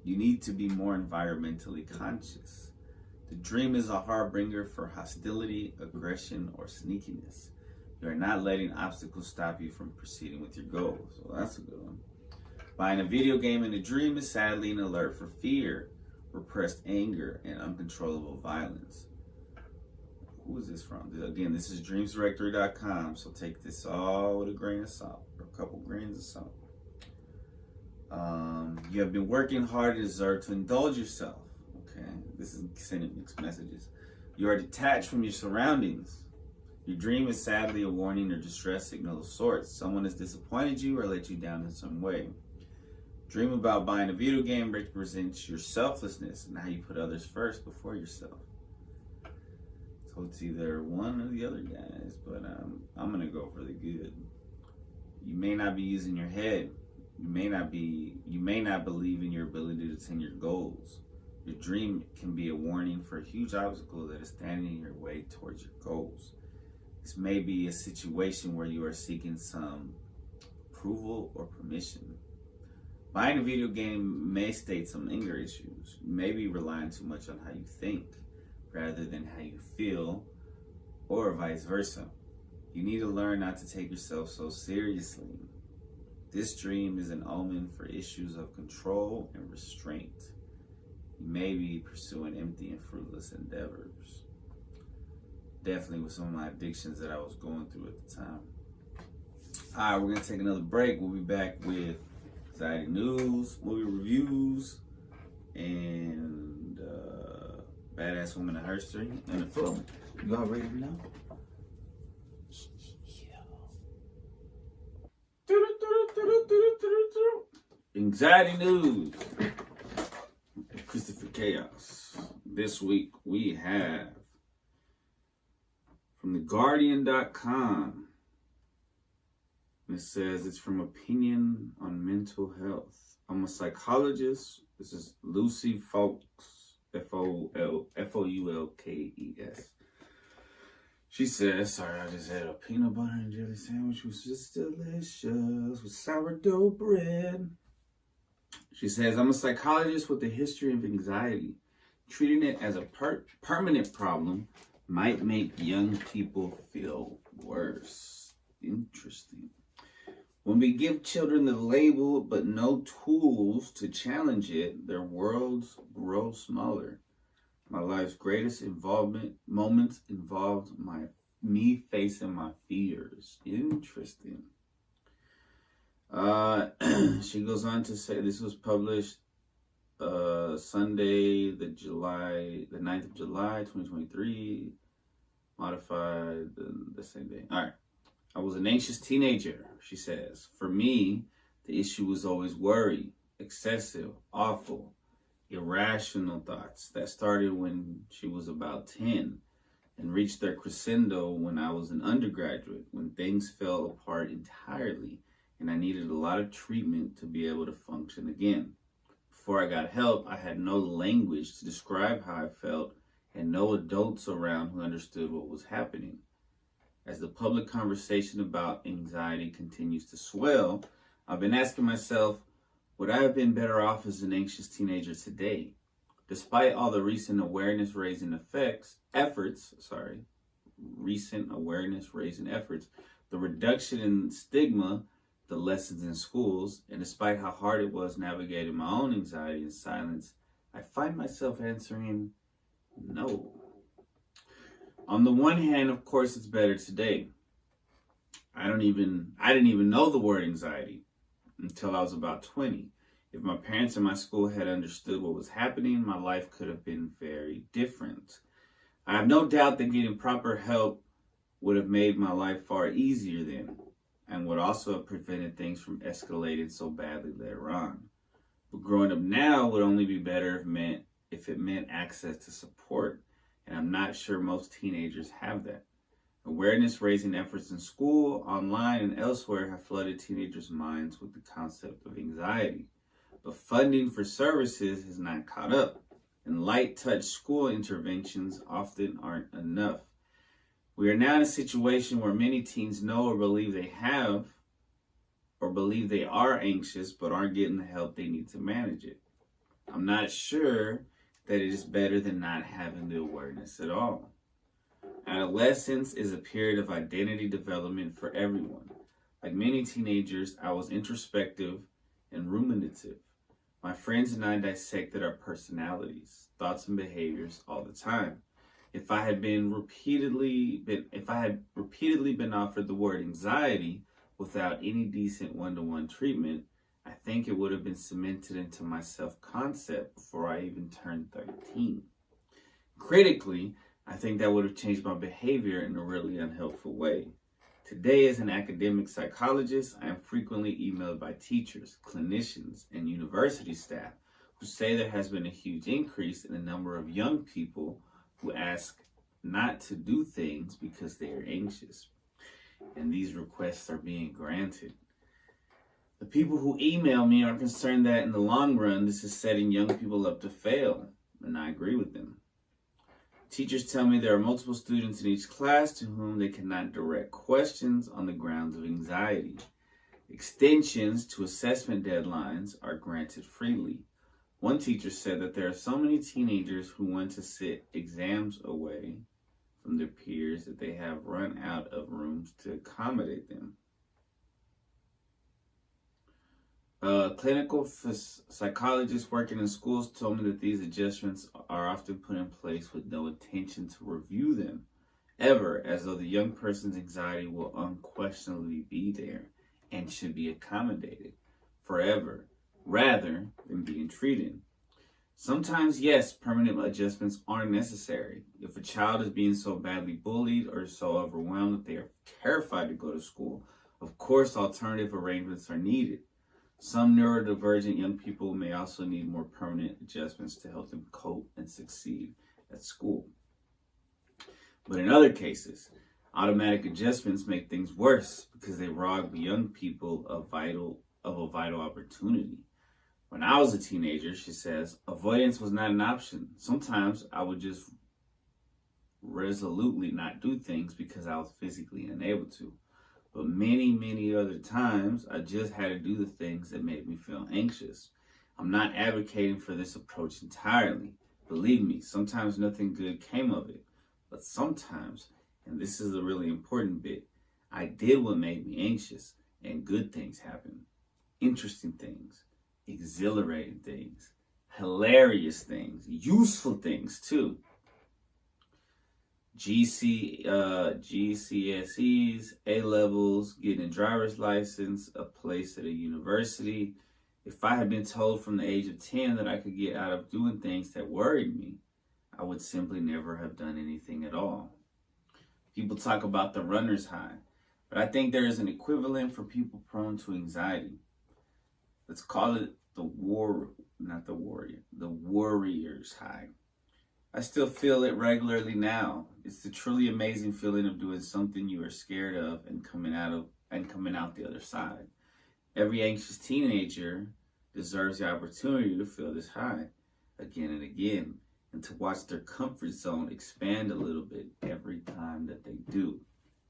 You need to be more environmentally conscious. The dream is a harbinger for hostility, aggression, or sneakiness. You are not letting obstacles stop you from proceeding with your goals. So that's a good one. Buying a video game in a dream is sadly an alert for fear, repressed anger, and uncontrollable violence. Who is this from? Again, this is dreamsdirectory.com, so take this all with a grain of salt, or a couple grains of salt. You have been working hard and deserve to indulge yourself. Okay, this is sending mixed messages. You are detached from your surroundings. Your dream is sadly a warning or distress signal of sorts. Someone has disappointed you or let you down in some way. Dream about buying a video game represents your selflessness and how you put others first before yourself. So it's either one or the other, guys, but I'm gonna go for the good. You may not be using your head. You may not believe in your ability to attain your goals. Your dream can be a warning for a huge obstacle that is standing in your way towards your goals. This may be a situation where you are seeking some approval or permission. Buying a video game may state some anger issues. You may be relying too much on how you think rather than how you feel, or vice versa. You need to learn not to take yourself so seriously. This dream is an omen for issues of control and restraint. You may be pursuing empty and fruitless endeavors. Definitely with some of my addictions that I was going through at the time. All right, we're going to take another break. We'll be back with anxiety news, movie reviews, and Badass Woman in History and a film. You all ready now? Anxiety news. Christopher Chaos. This week we have from theguardian.com. It says it's from Opinion on Mental Health. I'm a psychologist. This is Lucy Foulkes, Foulkes. She says, sorry, I just had a peanut butter and jelly sandwich, which was just delicious, with sourdough bread. She says, I'm a psychologist with a history of anxiety. Treating it as a permanent problem might make young people feel worse. Interesting. When we give children the label but no tools to challenge it, their worlds grow smaller. My life's greatest moments involved me facing my fears. Interesting. She goes on to say this was published Sunday, the 9th of July, 2023. Modified the same day. All right. I was an anxious teenager, she says. For me, the issue was always worry, excessive, awful, irrational thoughts that started when she was about 10 and reached their crescendo when I was an undergraduate, when things fell apart entirely and I needed a lot of treatment to be able to function again. Before I got help, I had no language to describe how I felt and no adults around who understood what was happening. As the public conversation about anxiety continues to swell, I've been asking myself, would I have been better off as an anxious teenager today? Despite all the recent awareness-raising efforts, the reduction in stigma, the lessons in schools, and despite how hard it was navigating my own anxiety in silence, I find myself answering no. On the one hand, of course, it's better today. I didn't even know the word anxiety until I was about 20. If my parents and my school had understood what was happening, my life could have been very different. I have no doubt that getting proper help would have made my life far easier then, and would also have prevented things from escalating so badly later on. But growing up now would only be better if it meant access to support. And I'm not sure most teenagers have that. Awareness-raising efforts in school, online, and elsewhere have flooded teenagers' minds with the concept of anxiety. But funding for services has not caught up, and light-touch school interventions often aren't enough. We are now in a situation where many teens know or believe they are anxious, but aren't getting the help they need to manage it. I'm not sure that it is better than not having the awareness at all. Adolescence is a period of identity development for everyone. Like many teenagers, I was introspective and ruminative. My friends and I dissected our personalities, thoughts, and behaviors all the time. If I had repeatedly been offered the word anxiety without any decent one-to-one treatment, I think it would have been cemented into my self-concept before I even turned 13. Critically, I think that would have changed my behavior in a really unhelpful way. Today, as an academic psychologist, I am frequently emailed by teachers, clinicians, and university staff who say there has been a huge increase in the number of young people who ask not to do things because they are anxious. And these requests are being granted. The people who email me are concerned that in the long run, this is setting young people up to fail, and I agree with them. Teachers tell me there are multiple students in each class to whom they cannot direct questions on the grounds of anxiety. Extensions to assessment deadlines are granted freely. One teacher said that there are so many teenagers who want to sit exams away from their peers that they have run out of rooms to accommodate them. Clinical psychologists working in schools told me that these adjustments are often put in place with no intention to review them, ever, as though the young person's anxiety will unquestionably be there and should be accommodated forever, rather than being treated. Sometimes, yes, permanent adjustments are necessary. If a child is being so badly bullied or so overwhelmed that they are terrified to go to school, of course alternative arrangements are needed. Some neurodivergent young people may also need more permanent adjustments to help them cope and succeed at school. But in other cases, automatic adjustments make things worse because they rob young people of a vital opportunity. When I was a teenager, she says, avoidance was not an option. Sometimes I would just resolutely not do things because I was physically unable to. But many, many other times, I just had to do the things that made me feel anxious. I'm not advocating for this approach entirely. Believe me, sometimes nothing good came of it. But sometimes, and this is a really important bit, I did what made me anxious, and good things happened. Interesting things, exhilarating things, hilarious things, useful things too. GCSEs, A-levels, getting a driver's license, a place at a university. If I had been told from the age of 10 that I could get out of doing things that worried me, I would simply never have done anything at all. People talk about the runner's high, but I think there is an equivalent for people prone to anxiety. Let's call it the warrior's high. I still feel it regularly now. It's the truly amazing feeling of doing something you are scared of and coming out the other side. Every anxious teenager deserves the opportunity to feel this high again and again, and to watch their comfort zone expand a little bit every time that they do.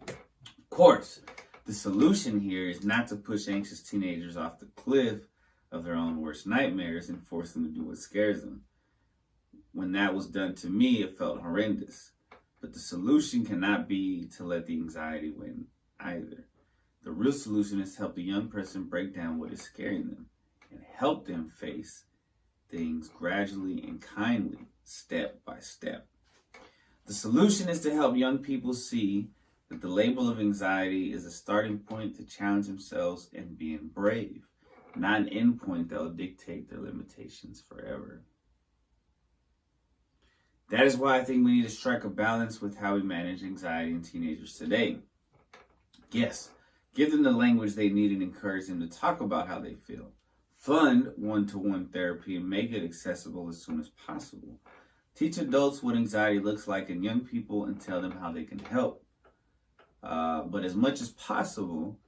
Of course, the solution here is not to push anxious teenagers off the cliff of their own worst nightmares and force them to do what scares them. When that was done to me, it felt horrendous. But the solution cannot be to let the anxiety win either. The real solution is to help the young person break down what is scaring them and help them face things gradually and kindly, step by step. The solution is to help young people see that the label of anxiety is a starting point to challenge themselves and being brave, not an end point that will dictate their limitations forever. That is why I think we need to strike a balance with how we manage anxiety in teenagers today. Yes, give them the language they need and encourage them to talk about how they feel. Fund one-to-one therapy and make it accessible as soon as possible. Teach adults what anxiety looks like in young people and tell them how they can help. But as much as possible,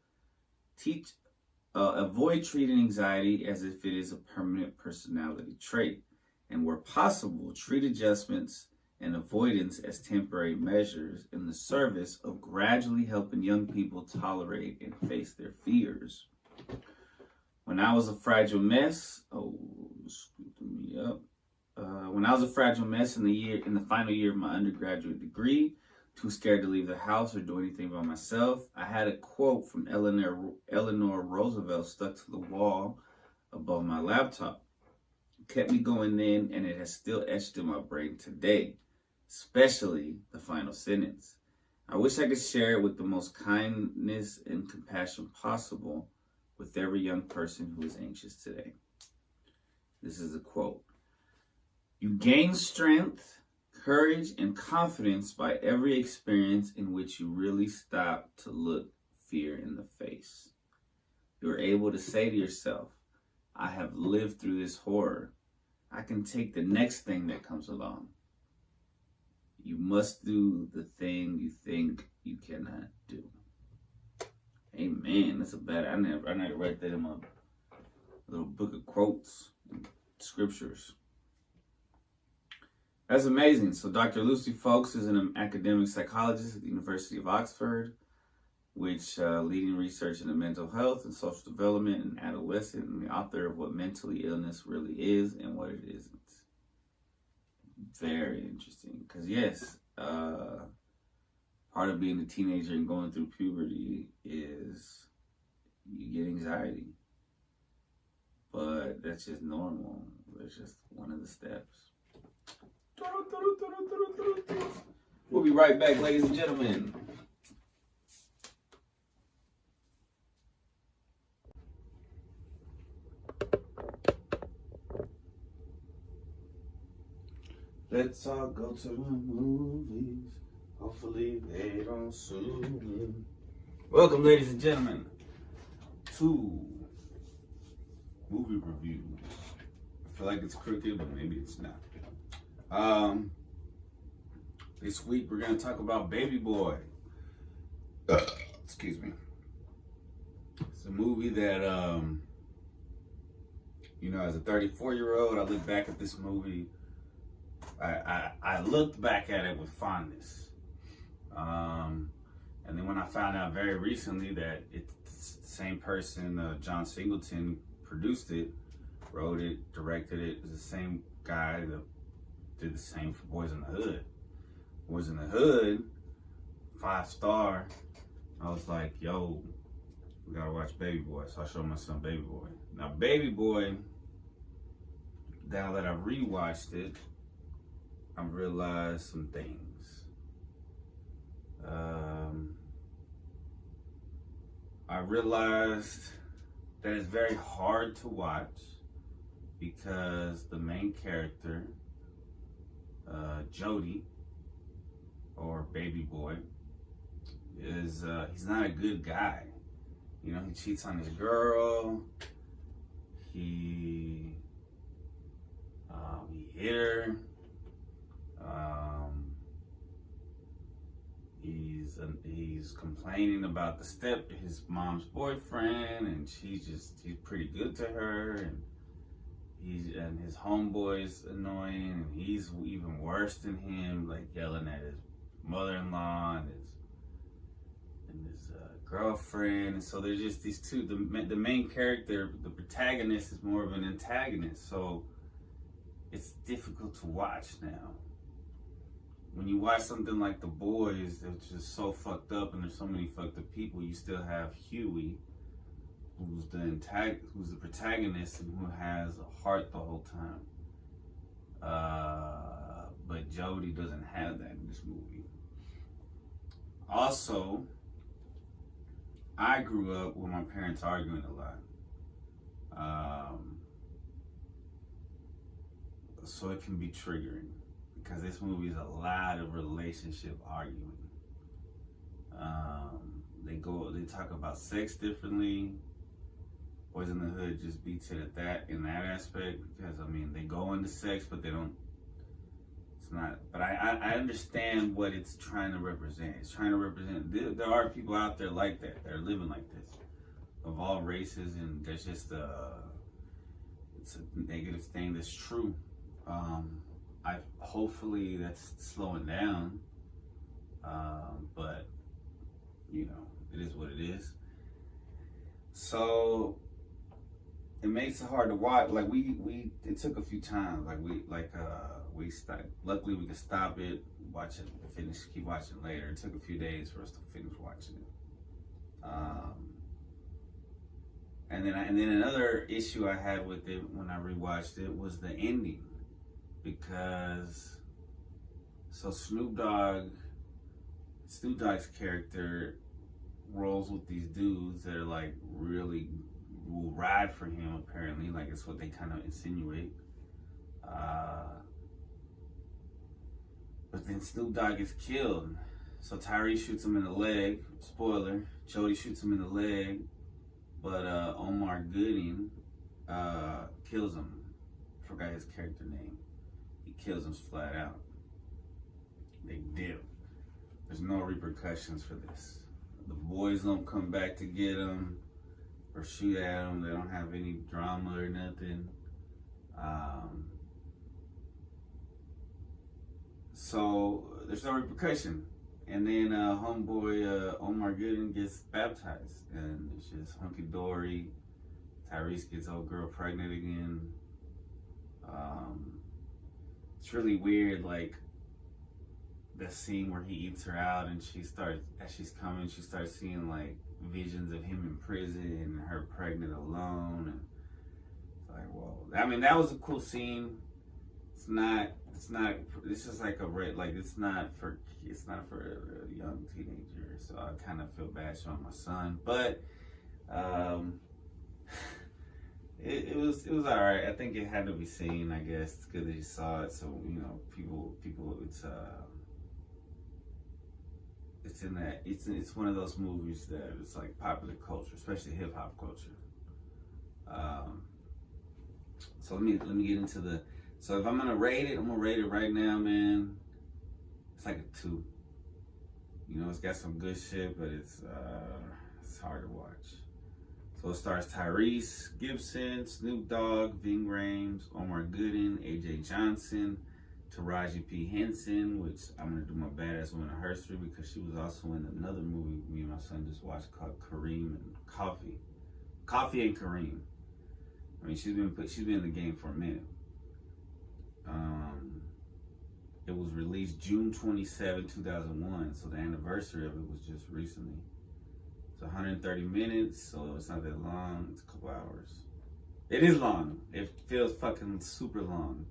avoid treating anxiety as if it is a permanent personality trait. And where possible, treat adjustments and avoidance as temporary measures in the service of gradually helping young people tolerate and face their fears. When I was a fragile mess, when I was a fragile mess in the final year of my undergraduate degree, too scared to leave the house or do anything by myself, I had a quote from Eleanor Roosevelt stuck to the wall above my laptop. It kept me going then, and it has still etched in my brain today, especially the final sentence. I wish I could share it with the most kindness and compassion possible with every young person who is anxious today. This is a quote. You gain strength, courage, and confidence by every experience in which you really stop to look fear in the face. You are able to say to yourself, I have lived through this horror. I can take the next thing that comes along. You must do the thing you think you cannot do. Amen. That's a bad. I never write that in my little book of quotes and scriptures. That's amazing. So Dr. Lucy Folks is an academic psychologist at the University of Oxford. which leading research into mental health and social development in adolescent, and the author of What Mentally Illness Really Is and What It Isn't. Very interesting, because yes, part of being a teenager and going through puberty is you get anxiety, but that's just normal. That's just one of the steps. We'll be right back, ladies and gentlemen. Let's all go to the movies. Hopefully they don't sue me. Welcome, ladies and gentlemen, to movie reviews. I feel like it's crooked, but maybe it's not. This week we're gonna talk about Baby Boy. Excuse me. It's a movie that, as a 34-year-old, I look back at this movie. I looked back at it with fondness. And then when I found out very recently that it's the same person, John Singleton, produced it, wrote it, directed it, it's the same guy that did the same for Boys in the Hood. Boys in the Hood, 5-star. I was like, yo, we gotta watch Baby Boy. So I showed my son Baby Boy. Now, Baby Boy, now that I've rewatched it, I've realized some things. I realized that it's very hard to watch because the main character, Jody, or Baby Boy, is he's not a good guy. He cheats on his girl. He hit her. He's complaining about his mom's boyfriend, and he's pretty good to her, and his homeboy's annoying, and he's even worse than him, like yelling at his mother-in-law and his girlfriend. And so there's just these two. The main character, the protagonist, is more of an antagonist, so it's difficult to watch now. When you watch something like The Boys, that's just so fucked up, and there's so many fucked up people, you still have Huey, who's the protagonist and who has a heart the whole time. But Jody doesn't have that in this movie. Also, I grew up with my parents arguing a lot. So it can be triggering, because this movie is a lot of relationship arguing. They talk about sex differently. Boys in the Hood just beats it at that, in that aspect, because they go into sex, but they don't. It's not. But I understand what it's trying to represent. It's trying to represent. There are people out there like that. They're living like this, of all races, and there's just it's a negative thing that's true. Hopefully that's slowing down, but it is what it is. So it makes it hard to watch. Like it took a few times. We stopped. Luckily we could stop it, watch it, keep watching later. It took a few days for us to finish watching it. And then another issue I had with it when I rewatched it was the ending. Because Snoop Dogg's character rolls with these dudes that are like really will ride for him, apparently, like it's what they kind of insinuate. But then Snoop Dogg gets killed. So Tyree shoots him in the leg. Spoiler, Jody shoots him in the leg, but Omar Gooding kills him. I forgot his character name. He kills him flat out. They dip. There's no repercussions for this. The boys don't come back to get him or shoot at him. They don't have any drama or nothing. So there's no repercussion. And then homeboy Omar Gooden gets baptized, and it's just hunky dory. Tyrese gets old girl pregnant again. It's really weird, like the scene where he eats her out, and she starts as she's coming, she starts seeing like visions of him in prison and her pregnant alone, and it's like, whoa. I mean, that was a cool scene. It's not. It's just like it's not for a young teenager. So I kind of feel bad showing my son, but it was all right. I think it had to be seen. I guess it's good that you saw it. So people. It's one of those movies that it's like popular culture, especially hip hop culture. So let me get into the. So if I'm gonna rate it, I'm gonna rate it right now, man. It's like a 2. It's got some good shit, but it's hard to watch. So it stars Tyrese Gibson, Snoop Dogg, Ving Rhames, Omar Gooden, AJ Johnson, Taraji P. Henson, which I'm gonna do my badass woman of history because she was also in another movie me and my son just watched called Kareem and Coffee. Coffee and Kareem. I mean, she's been in the game for a minute. It was released June 27, 2001, so the anniversary of it was just recently. It's 130 minutes, so it's not that long. It's a couple hours. It is long. It feels fucking super long.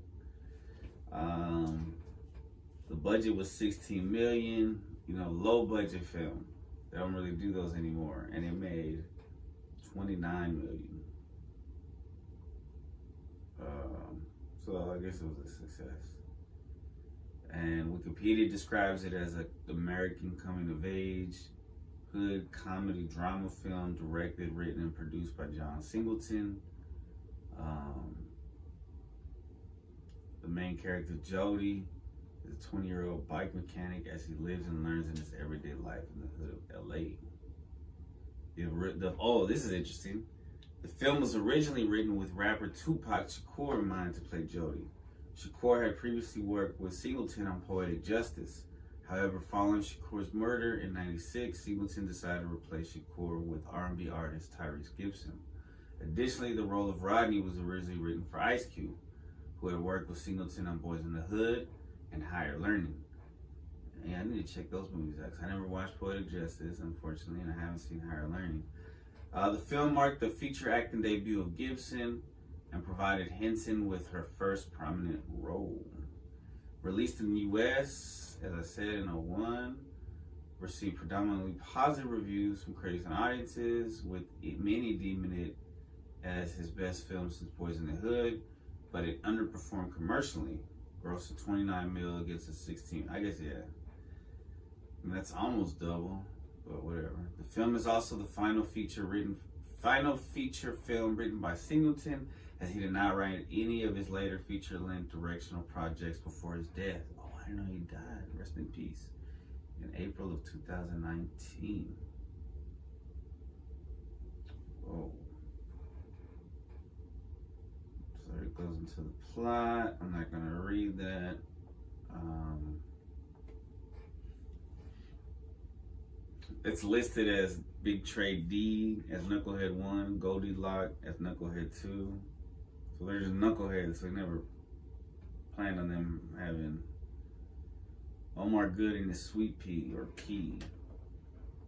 The budget was $16 million. Low budget film. They don't really do those anymore, and it made $29 million. So I guess it was a success. And Wikipedia describes it as an American coming-of-age hood comedy drama film directed, written, and produced by John Singleton. The main character, Jody, is a 20-year-old bike mechanic as he lives and learns in his everyday life in the hood of LA. This is interesting. The film was originally written with rapper Tupac Shakur in mind to play Jody. Shakur had previously worked with Singleton on Poetic Justice. However, following Shakur's murder in '96, Singleton decided to replace Shakur with R&B artist Tyrese Gibson. Additionally, the role of Rodney was originally written for Ice Cube, who had worked with Singleton on Boys in the Hood and Higher Learning. Yeah, I need to check those movies out because I never watched Poetic Justice, unfortunately, and I haven't seen Higher Learning. The film marked the feature acting debut of Gibson and provided Henson with her first prominent role. Released in the U.S., as I said, in '01, received predominantly positive reviews from critics and audiences, with many deeming it as his best film since Boys in the Hood, but it underperformed commercially, grossed to $29 million against a 16. I guess, yeah. I mean, that's almost double, but whatever. The film is also the final feature film written by Singleton, as he did not write any of his later feature-length directional projects before his death. Oh, I didn't know he died. Rest in peace. In April of 2019. Whoa. So it goes into the plot. I'm not going to read that. It's listed as Big Trade D as Knucklehead 1, Goldilocks as Knucklehead 2. So they're just Knuckleheads, so they never planned on them having Omar Gooden is Sweet Pea or Key.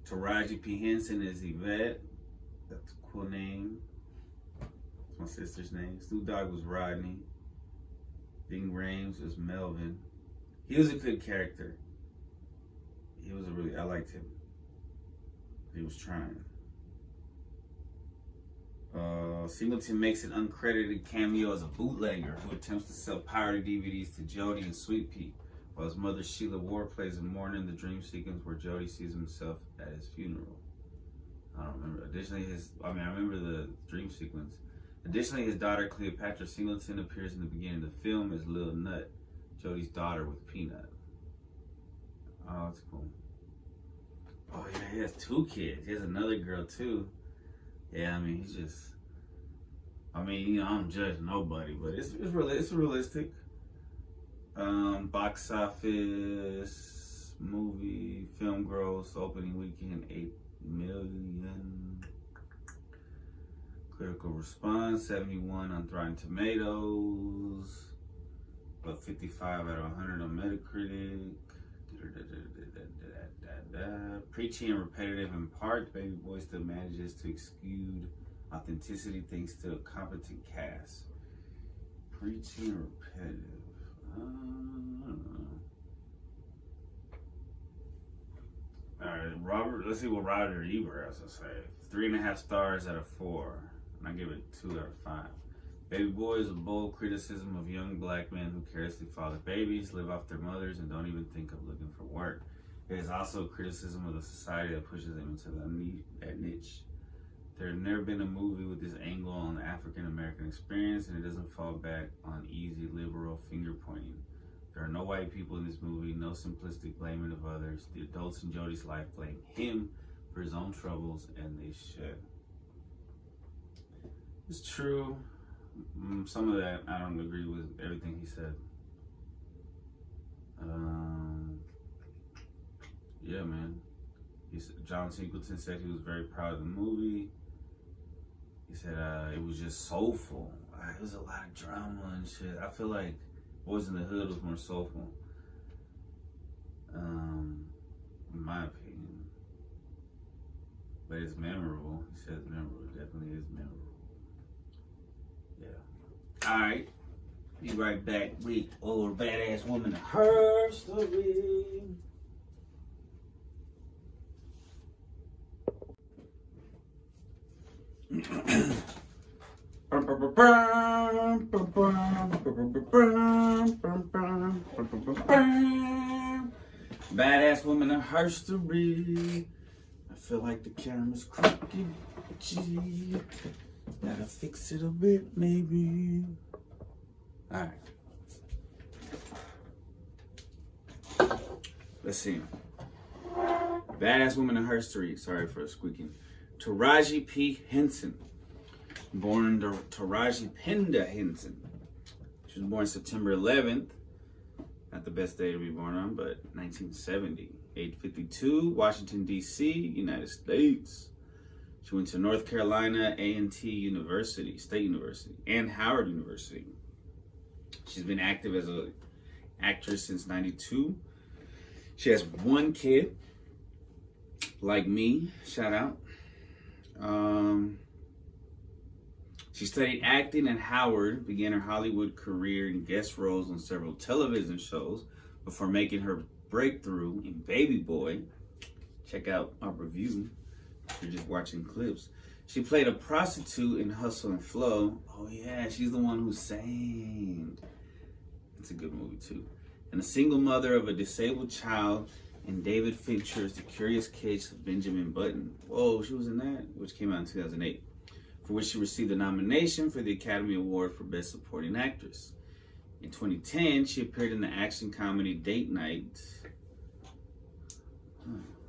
Taraji P. Henson is Yvette. That's a cool name. That's my sister's name. Snoop Dogg was Rodney. Ving Rhames was Melvin. He was a good character. I liked him. He was trying. Singleton makes an uncredited cameo as a bootlegger who attempts to sell pirated DVDs to Jody and Sweet Pea, while his mother Sheila Ward plays a mourner in the dream sequence where Jody sees himself at his funeral. I don't remember. Additionally, I remember the dream sequence. Additionally, his daughter Cleopatra Singleton appears in the beginning of the film as Lil Nut, Jody's daughter with Peanut. Oh, that's cool. Oh yeah, he has 2 kids. He has another girl too. Yeah, I mean, he's just. I mean, I don't judge nobody, but it's realistic. Box office movie. Film gross, opening weekend, 8 million. Critical response, 71 on Rotten Tomatoes. But 55 out of 100 on Metacritic. Preachy and repetitive in part, Baby Boy still manages to exude authenticity thanks to a competent cast. Preachy and repetitive. I don't know. Alright, Robert, let's see what Roger Ebert has to say. 3.5 stars out of 4. And I give it 2 out of 5. Baby Boy is a bold criticism of young black men who carelessly father babies, live off their mothers, and don't even think of looking for work. It is also a criticism of the society that pushes them into that niche. There has never been a movie with this angle on the African American experience, and it doesn't fall back on easy liberal finger pointing. There are no white people in this movie, no simplistic blaming of others. The adults in Jody's life blame him for his own troubles, and they should. It's true. Some of that, I don't agree with everything he said. Yeah, man. John Singleton said he was very proud of the movie. He said it was just soulful. It was a lot of drama and shit. I feel like Boys in the Hood was more soulful. In my opinion. But it's memorable. He said it's memorable. It definitely is memorable. Yeah. Alright. Be right back with Old Badass Woman and Her Story. Badass Woman and Her Story. I feel like the camera's crooked. Gee, gotta fix it a bit, maybe. Alright. Let's see. Badass Woman and Her Story. Sorry for squeaking. Taraji P. Henson. Born Taraji Penda Henson. She was born September 11th. Not the best day to be born on, but 1970. Age 52, Washington, D.C., United States. She went to North Carolina A&T University, State University, and Howard University. She's been active as an actress since 92. She has 1 kid. Like me, shout out. She studied acting at Howard, began her Hollywood career in guest roles on several television shows before making her breakthrough in Baby Boy. Check out our review if you're just watching clips. She played a prostitute in Hustle and Flow. Oh yeah, she's the one who sang. It's a good movie too. And a single mother of a disabled child in David Fincher's The Curious Case of Benjamin Button. Whoa, she was in that, which came out in 2008, for which she received a nomination for the Academy Award for Best Supporting Actress. In 2010, she appeared in the action comedy Date Night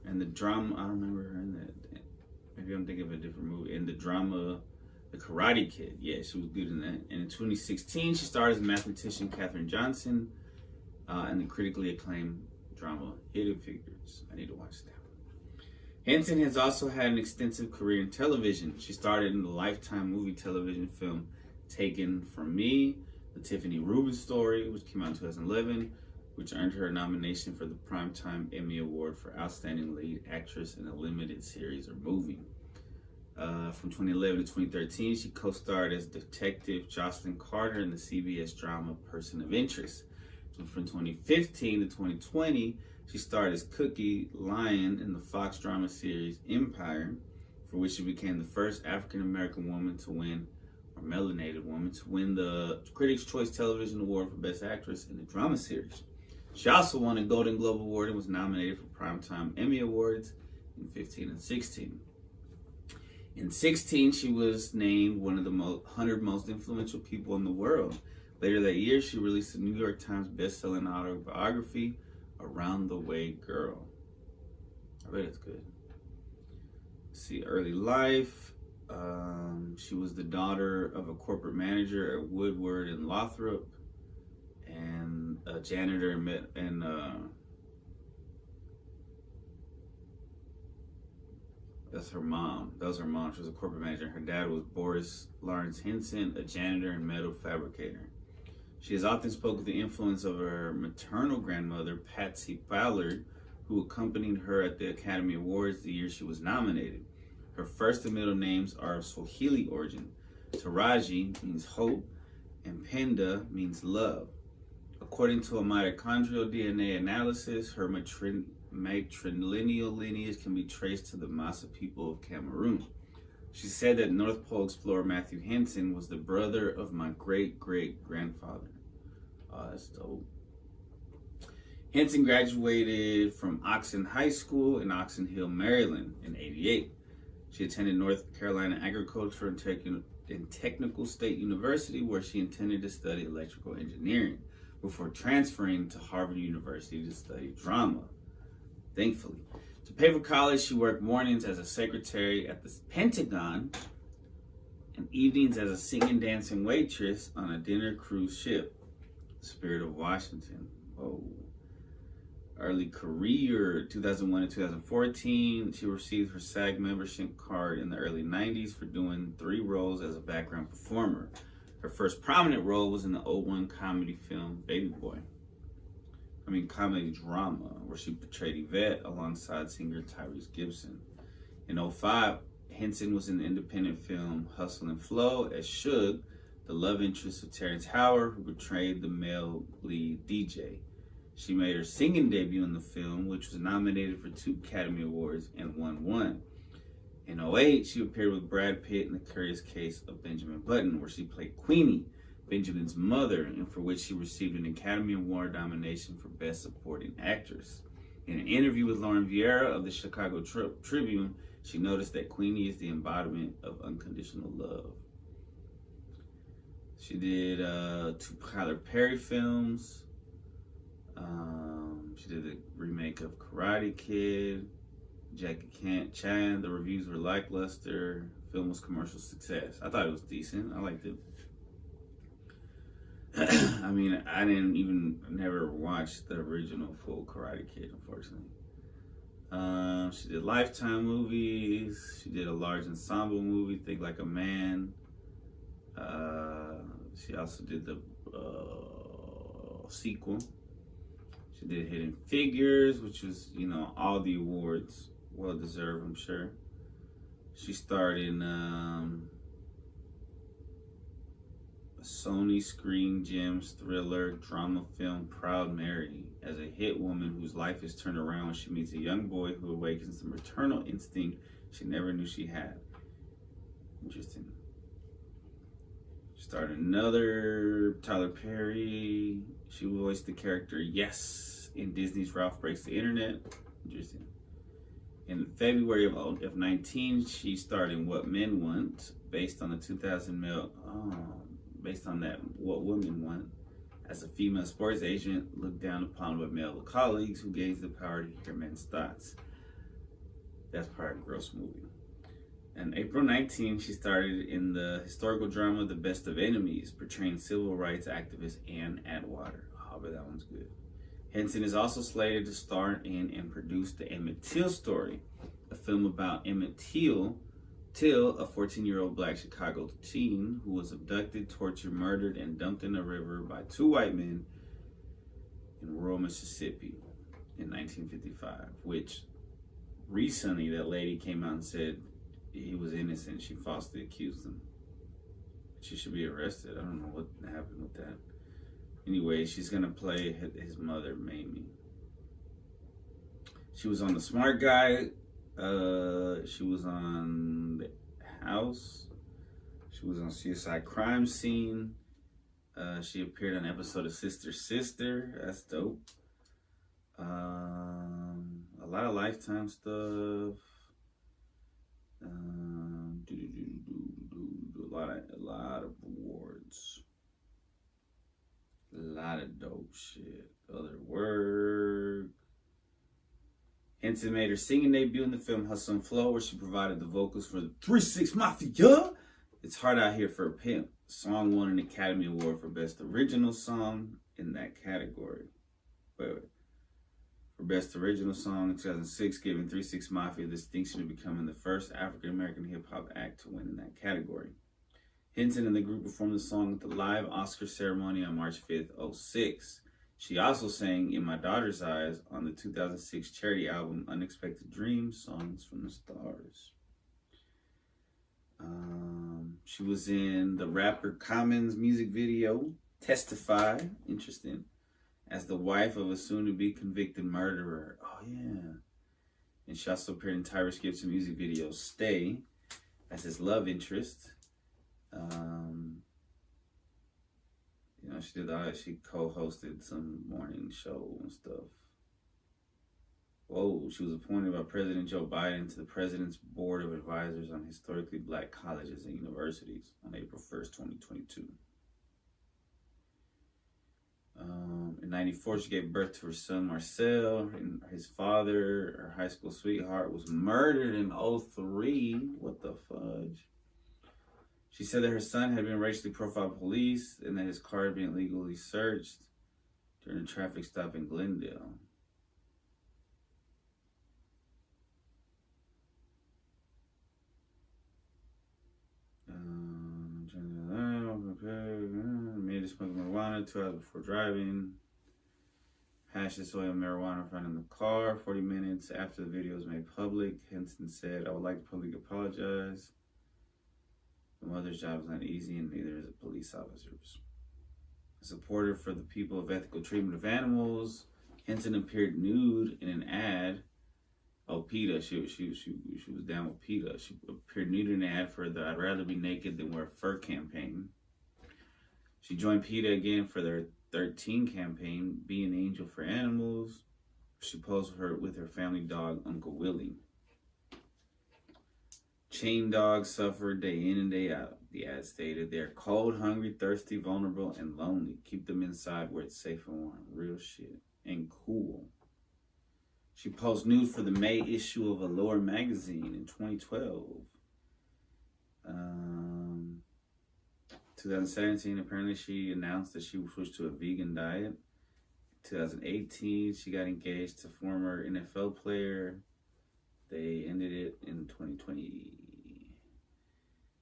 and the drama, I don't remember her in that. Maybe I'm thinking of a different movie. In the drama, The Karate Kid. Yeah, she was good in that. And in 2016, she starred as mathematician Katherine Johnson in the critically acclaimed drama Hidden Figures. I need to watch that. Henson has also had an extensive career in television. She starred in the Lifetime movie television film Taken From Me, The Tiffany Rubin Story, which came out in 2011, which earned her a nomination for the Primetime Emmy Award for Outstanding Lead Actress in a Limited Series or Movie. From 2011 to 2013, she co-starred as Detective Jocelyn Carter in the CBS drama Person of Interest. So from 2015 to 2020, she starred as Cookie Lyon in the Fox drama series Empire, for which she became the first African-American woman to win, or melanated woman, to win the Critics' Choice Television Award for Best Actress in the drama series. She also won a Golden Globe Award and was nominated for Primetime Emmy Awards in 15 and 16. In 16, she was named one of the 100 most influential people in the world. Later that year, she released the New York Times best-selling autobiography, Around the Way Girl. I bet it's good. Let's see, early life. She was the daughter of a corporate manager at Woodward and Lothrop, and a janitor That's her mom. That was her mom. She was a corporate manager. Her dad was Boris Lawrence Henson, a janitor and metal fabricator. She has often spoken of the influence of her maternal grandmother, Patsy Ballard, who accompanied her at the Academy Awards the year she was nominated. Her first and middle names are of Swahili origin. Taraji means hope, and Penda means love. According to a mitochondrial DNA analysis, her matrilineal lineage can be traced to the Massa people of Cameroon. She said that North Pole explorer Matthew Henson was the brother of my great-great-grandfather. Oh, that's dope. Henson graduated from Oxon High School in Oxon Hill, Maryland in '88. She attended North Carolina Agricultural and Technical State University, where she intended to study electrical engineering before transferring to Harvard University to study drama. Thankfully, to pay for college, she worked mornings as a secretary at the Pentagon and evenings as a singing, dancing waitress on a dinner cruise ship, Spirit of Washington. Whoa. Early career, 2001 to 2014, she received her SAG membership card in the early 90s for doing 3 roles as a background performer. Her first prominent role was in the '01 comedy film comedy drama, where she portrayed Yvette alongside singer Tyrese Gibson. In '05, Henson was in the independent film Hustle and Flow as Suge, the love interest of Terrence Howard, who portrayed the male lead DJ. She made her singing debut in the film, which was nominated for 2 Academy Awards and won 1. In '08, she appeared with Brad Pitt in The Curious Case of Benjamin Button, where she played Queenie, Benjamin's mother, and for which she received an Academy Award nomination for Best Supporting Actress. In an interview with Lauren Vieira of the Chicago Tribune, she noticed that Queenie is the embodiment of unconditional love. She did 2 Tyler Perry films. She did the remake of Karate Kid, Jackie Chan. The reviews were lackluster. Film was commercial success. I thought it was decent. I liked it. I mean, I never watched the original full Karate Kid, unfortunately. She did Lifetime movies. She did a large ensemble movie, Think Like a Man. She also did the sequel. She did Hidden Figures, which was, all the awards. Well deserved, I'm sure. She starred in a Sony Screen Gems thriller drama film Proud Mary as a hit woman whose life is turned around when she meets a young boy who awakens the maternal instinct she never knew she had. Interesting. She starred in another Tyler Perry. She voiced the character Yes in Disney's Ralph Breaks the Internet. Interesting. In February of 19, she starred in What Men Want, based on that What Women Want, as a female sports agent looked down upon by male colleagues who gains the power to hear men's thoughts. That's probably a gross movie. In April 19, she starred in the historical drama The Best of Enemies, portraying civil rights activist Ann Atwater. Oh, but that one's good. Henson is also slated to star in and produce The Emmett Till Story, a film about Emmett Till, a 14-year-old black Chicago teen who was abducted, tortured, murdered, and dumped in a river by 2 white men in rural Mississippi in 1955, which recently that lady came out and said he was innocent. She falsely accused him. She should be arrested. I don't know what happened with that. Anyway, she's going to play his mother, Mamie. She was on The Smart Guy. She was on The House. She was on CSI Crime Scene. She appeared on an episode of Sister Sister. That's dope. A lot of Lifetime stuff. A lot of awards. A lot of dope shit. Other work. Henson made her singing debut in the film Hustle and Flow, where she provided the vocals for the 3-6 Mafia. It's Hard Out Here for a Pimp. The song won an Academy Award for Best Original Song in that category. Wait. for Best Original Song in 2006, giving 3 6 Mafia the distinction of becoming the first African-American hip-hop act to win in that category. Hinton and the group performed the song at the live Oscar ceremony on March 5th, 2006. She also sang In My Daughter's Eyes on the 2006 charity album Unexpected Dreams, Songs from the Stars. She was in the rapper Common's music video, Testify, interesting, as the wife of a soon-to-be convicted murderer. Oh, yeah. And she also appeared in Tyrus Gibson's music video, Stay, as his love interest. She co-hosted some morning show and stuff. Whoa, she was appointed by President Joe Biden to the President's Board of Advisors on Historically Black Colleges and Universities on April 1st, 2022. In 94, she gave birth to her son, Marcel, and his father, her high school sweetheart, was murdered in 2003. What the fudge? She said that her son had been racially profiled by police and that his car had been illegally searched during a traffic stop in Glendale. Made smoking marijuana 2 hours before driving. Hashish oil and marijuana found in the car 40 minutes after the video was made public. Henson said, I would like to publicly apologize. The mother's job is not easy, and neither is a police officer's. A supporter for the people of ethical treatment of animals, Henson appeared nude in an ad. Oh, PETA, she was down with PETA. She appeared nude in an ad for the I'd Rather Be Naked Than Wear Fur campaign. She joined PETA again for their 13 campaign, Be an Angel for Animals. She posed with her family dog, Uncle Willie. Chain dogs suffer day in and day out, the ad stated. They're cold, hungry, thirsty, vulnerable, and lonely. Keep them inside where it's safe and warm. Real shit. And cool. She posed nude for the May issue of Allure magazine in 2012. 2017, apparently she announced that she would switch to a vegan diet. 2018, she got engaged to former NFL player. They ended it in 2020.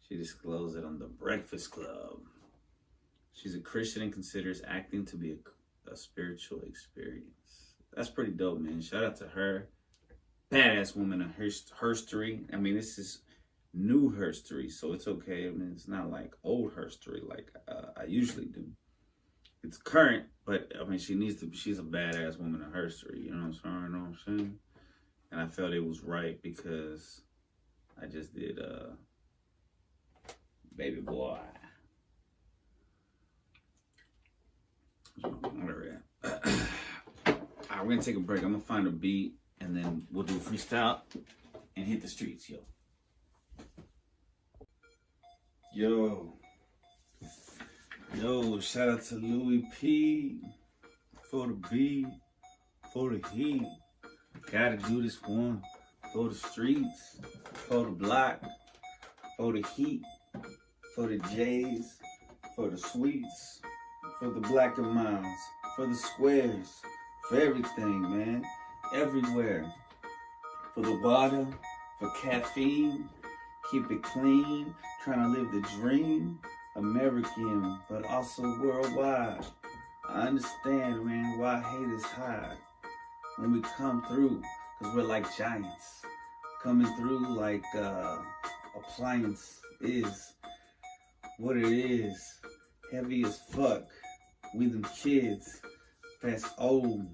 She disclosed it on The Breakfast Club. She's a Christian and considers acting to be a spiritual experience. That's pretty dope, man. Shout out to her. Badass woman of herstory. I mean, this is new herstory, so it's okay. I mean, it's not like old herstory like I usually do. It's current, but I mean, she's a badass woman of herstory. You know what I'm saying? And I felt it was right because I just did Baby Boy. Whatever. Alright, we're gonna take a break. I'm gonna find a beat and then we'll do a freestyle and hit the streets, yo. Yo, shout out to Louis P for the beat, for the heat. Gotta do this one for the streets, for the block, for the heat, for the J's, for the sweets, for the black and miles, for the squares, for everything, man, everywhere. For the water, for caffeine, keep it clean, trying to live the dream, American, but also worldwide. I understand, man, why hate is high. When we come through, because we're like giants. Coming through like appliance is what it is. Heavy as fuck. We them kids that's older.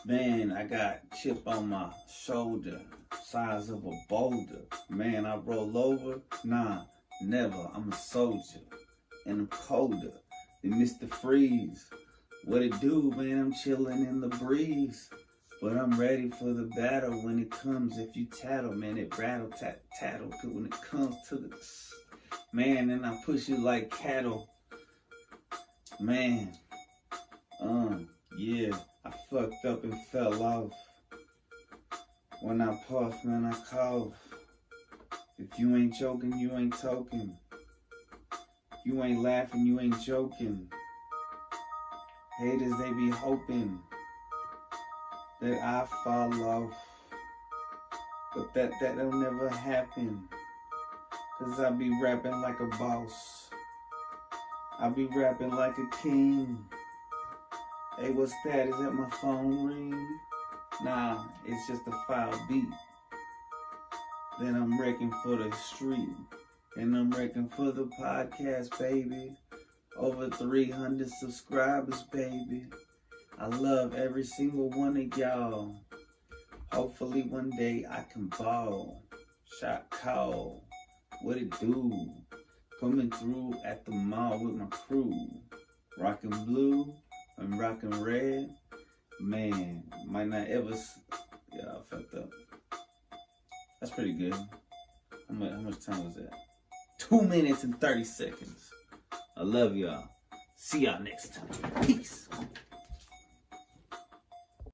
Man, I got chip on my shoulder, size of a boulder. Man, I roll over? Nah, never. I'm a soldier, and I'm colder than Mr. Freeze. What it do, man? I'm chilling in the breeze. But I'm ready for the battle when it comes. If you tattle, man, it rattle, tattle. Cause when it comes to the, man, then I push you like cattle. Man, yeah, I fucked up and fell off. When I puff, man, I cough. If you ain't joking, you ain't token. You ain't laughing, you ain't joking. Haters, they be hoping. that I fall off. But that'll never happen. Cause I be rapping like a boss. I be rapping like a king. Hey, what's that? Is that my phone ring? Nah, it's just a foul beat. Then I'm wrecking for the street. And I'm wrecking for the podcast, baby. Over 300 subscribers, baby. I love every single one of y'all. Hopefully one day I can ball. Shot call. What it do? Coming through at the mall with my crew. Rockin' blue and rockin' red. Man, might not ever. Yeah, I fucked up. That's pretty good. How much time was that? 2 minutes and 30 seconds. I love y'all. See y'all next time. Peace.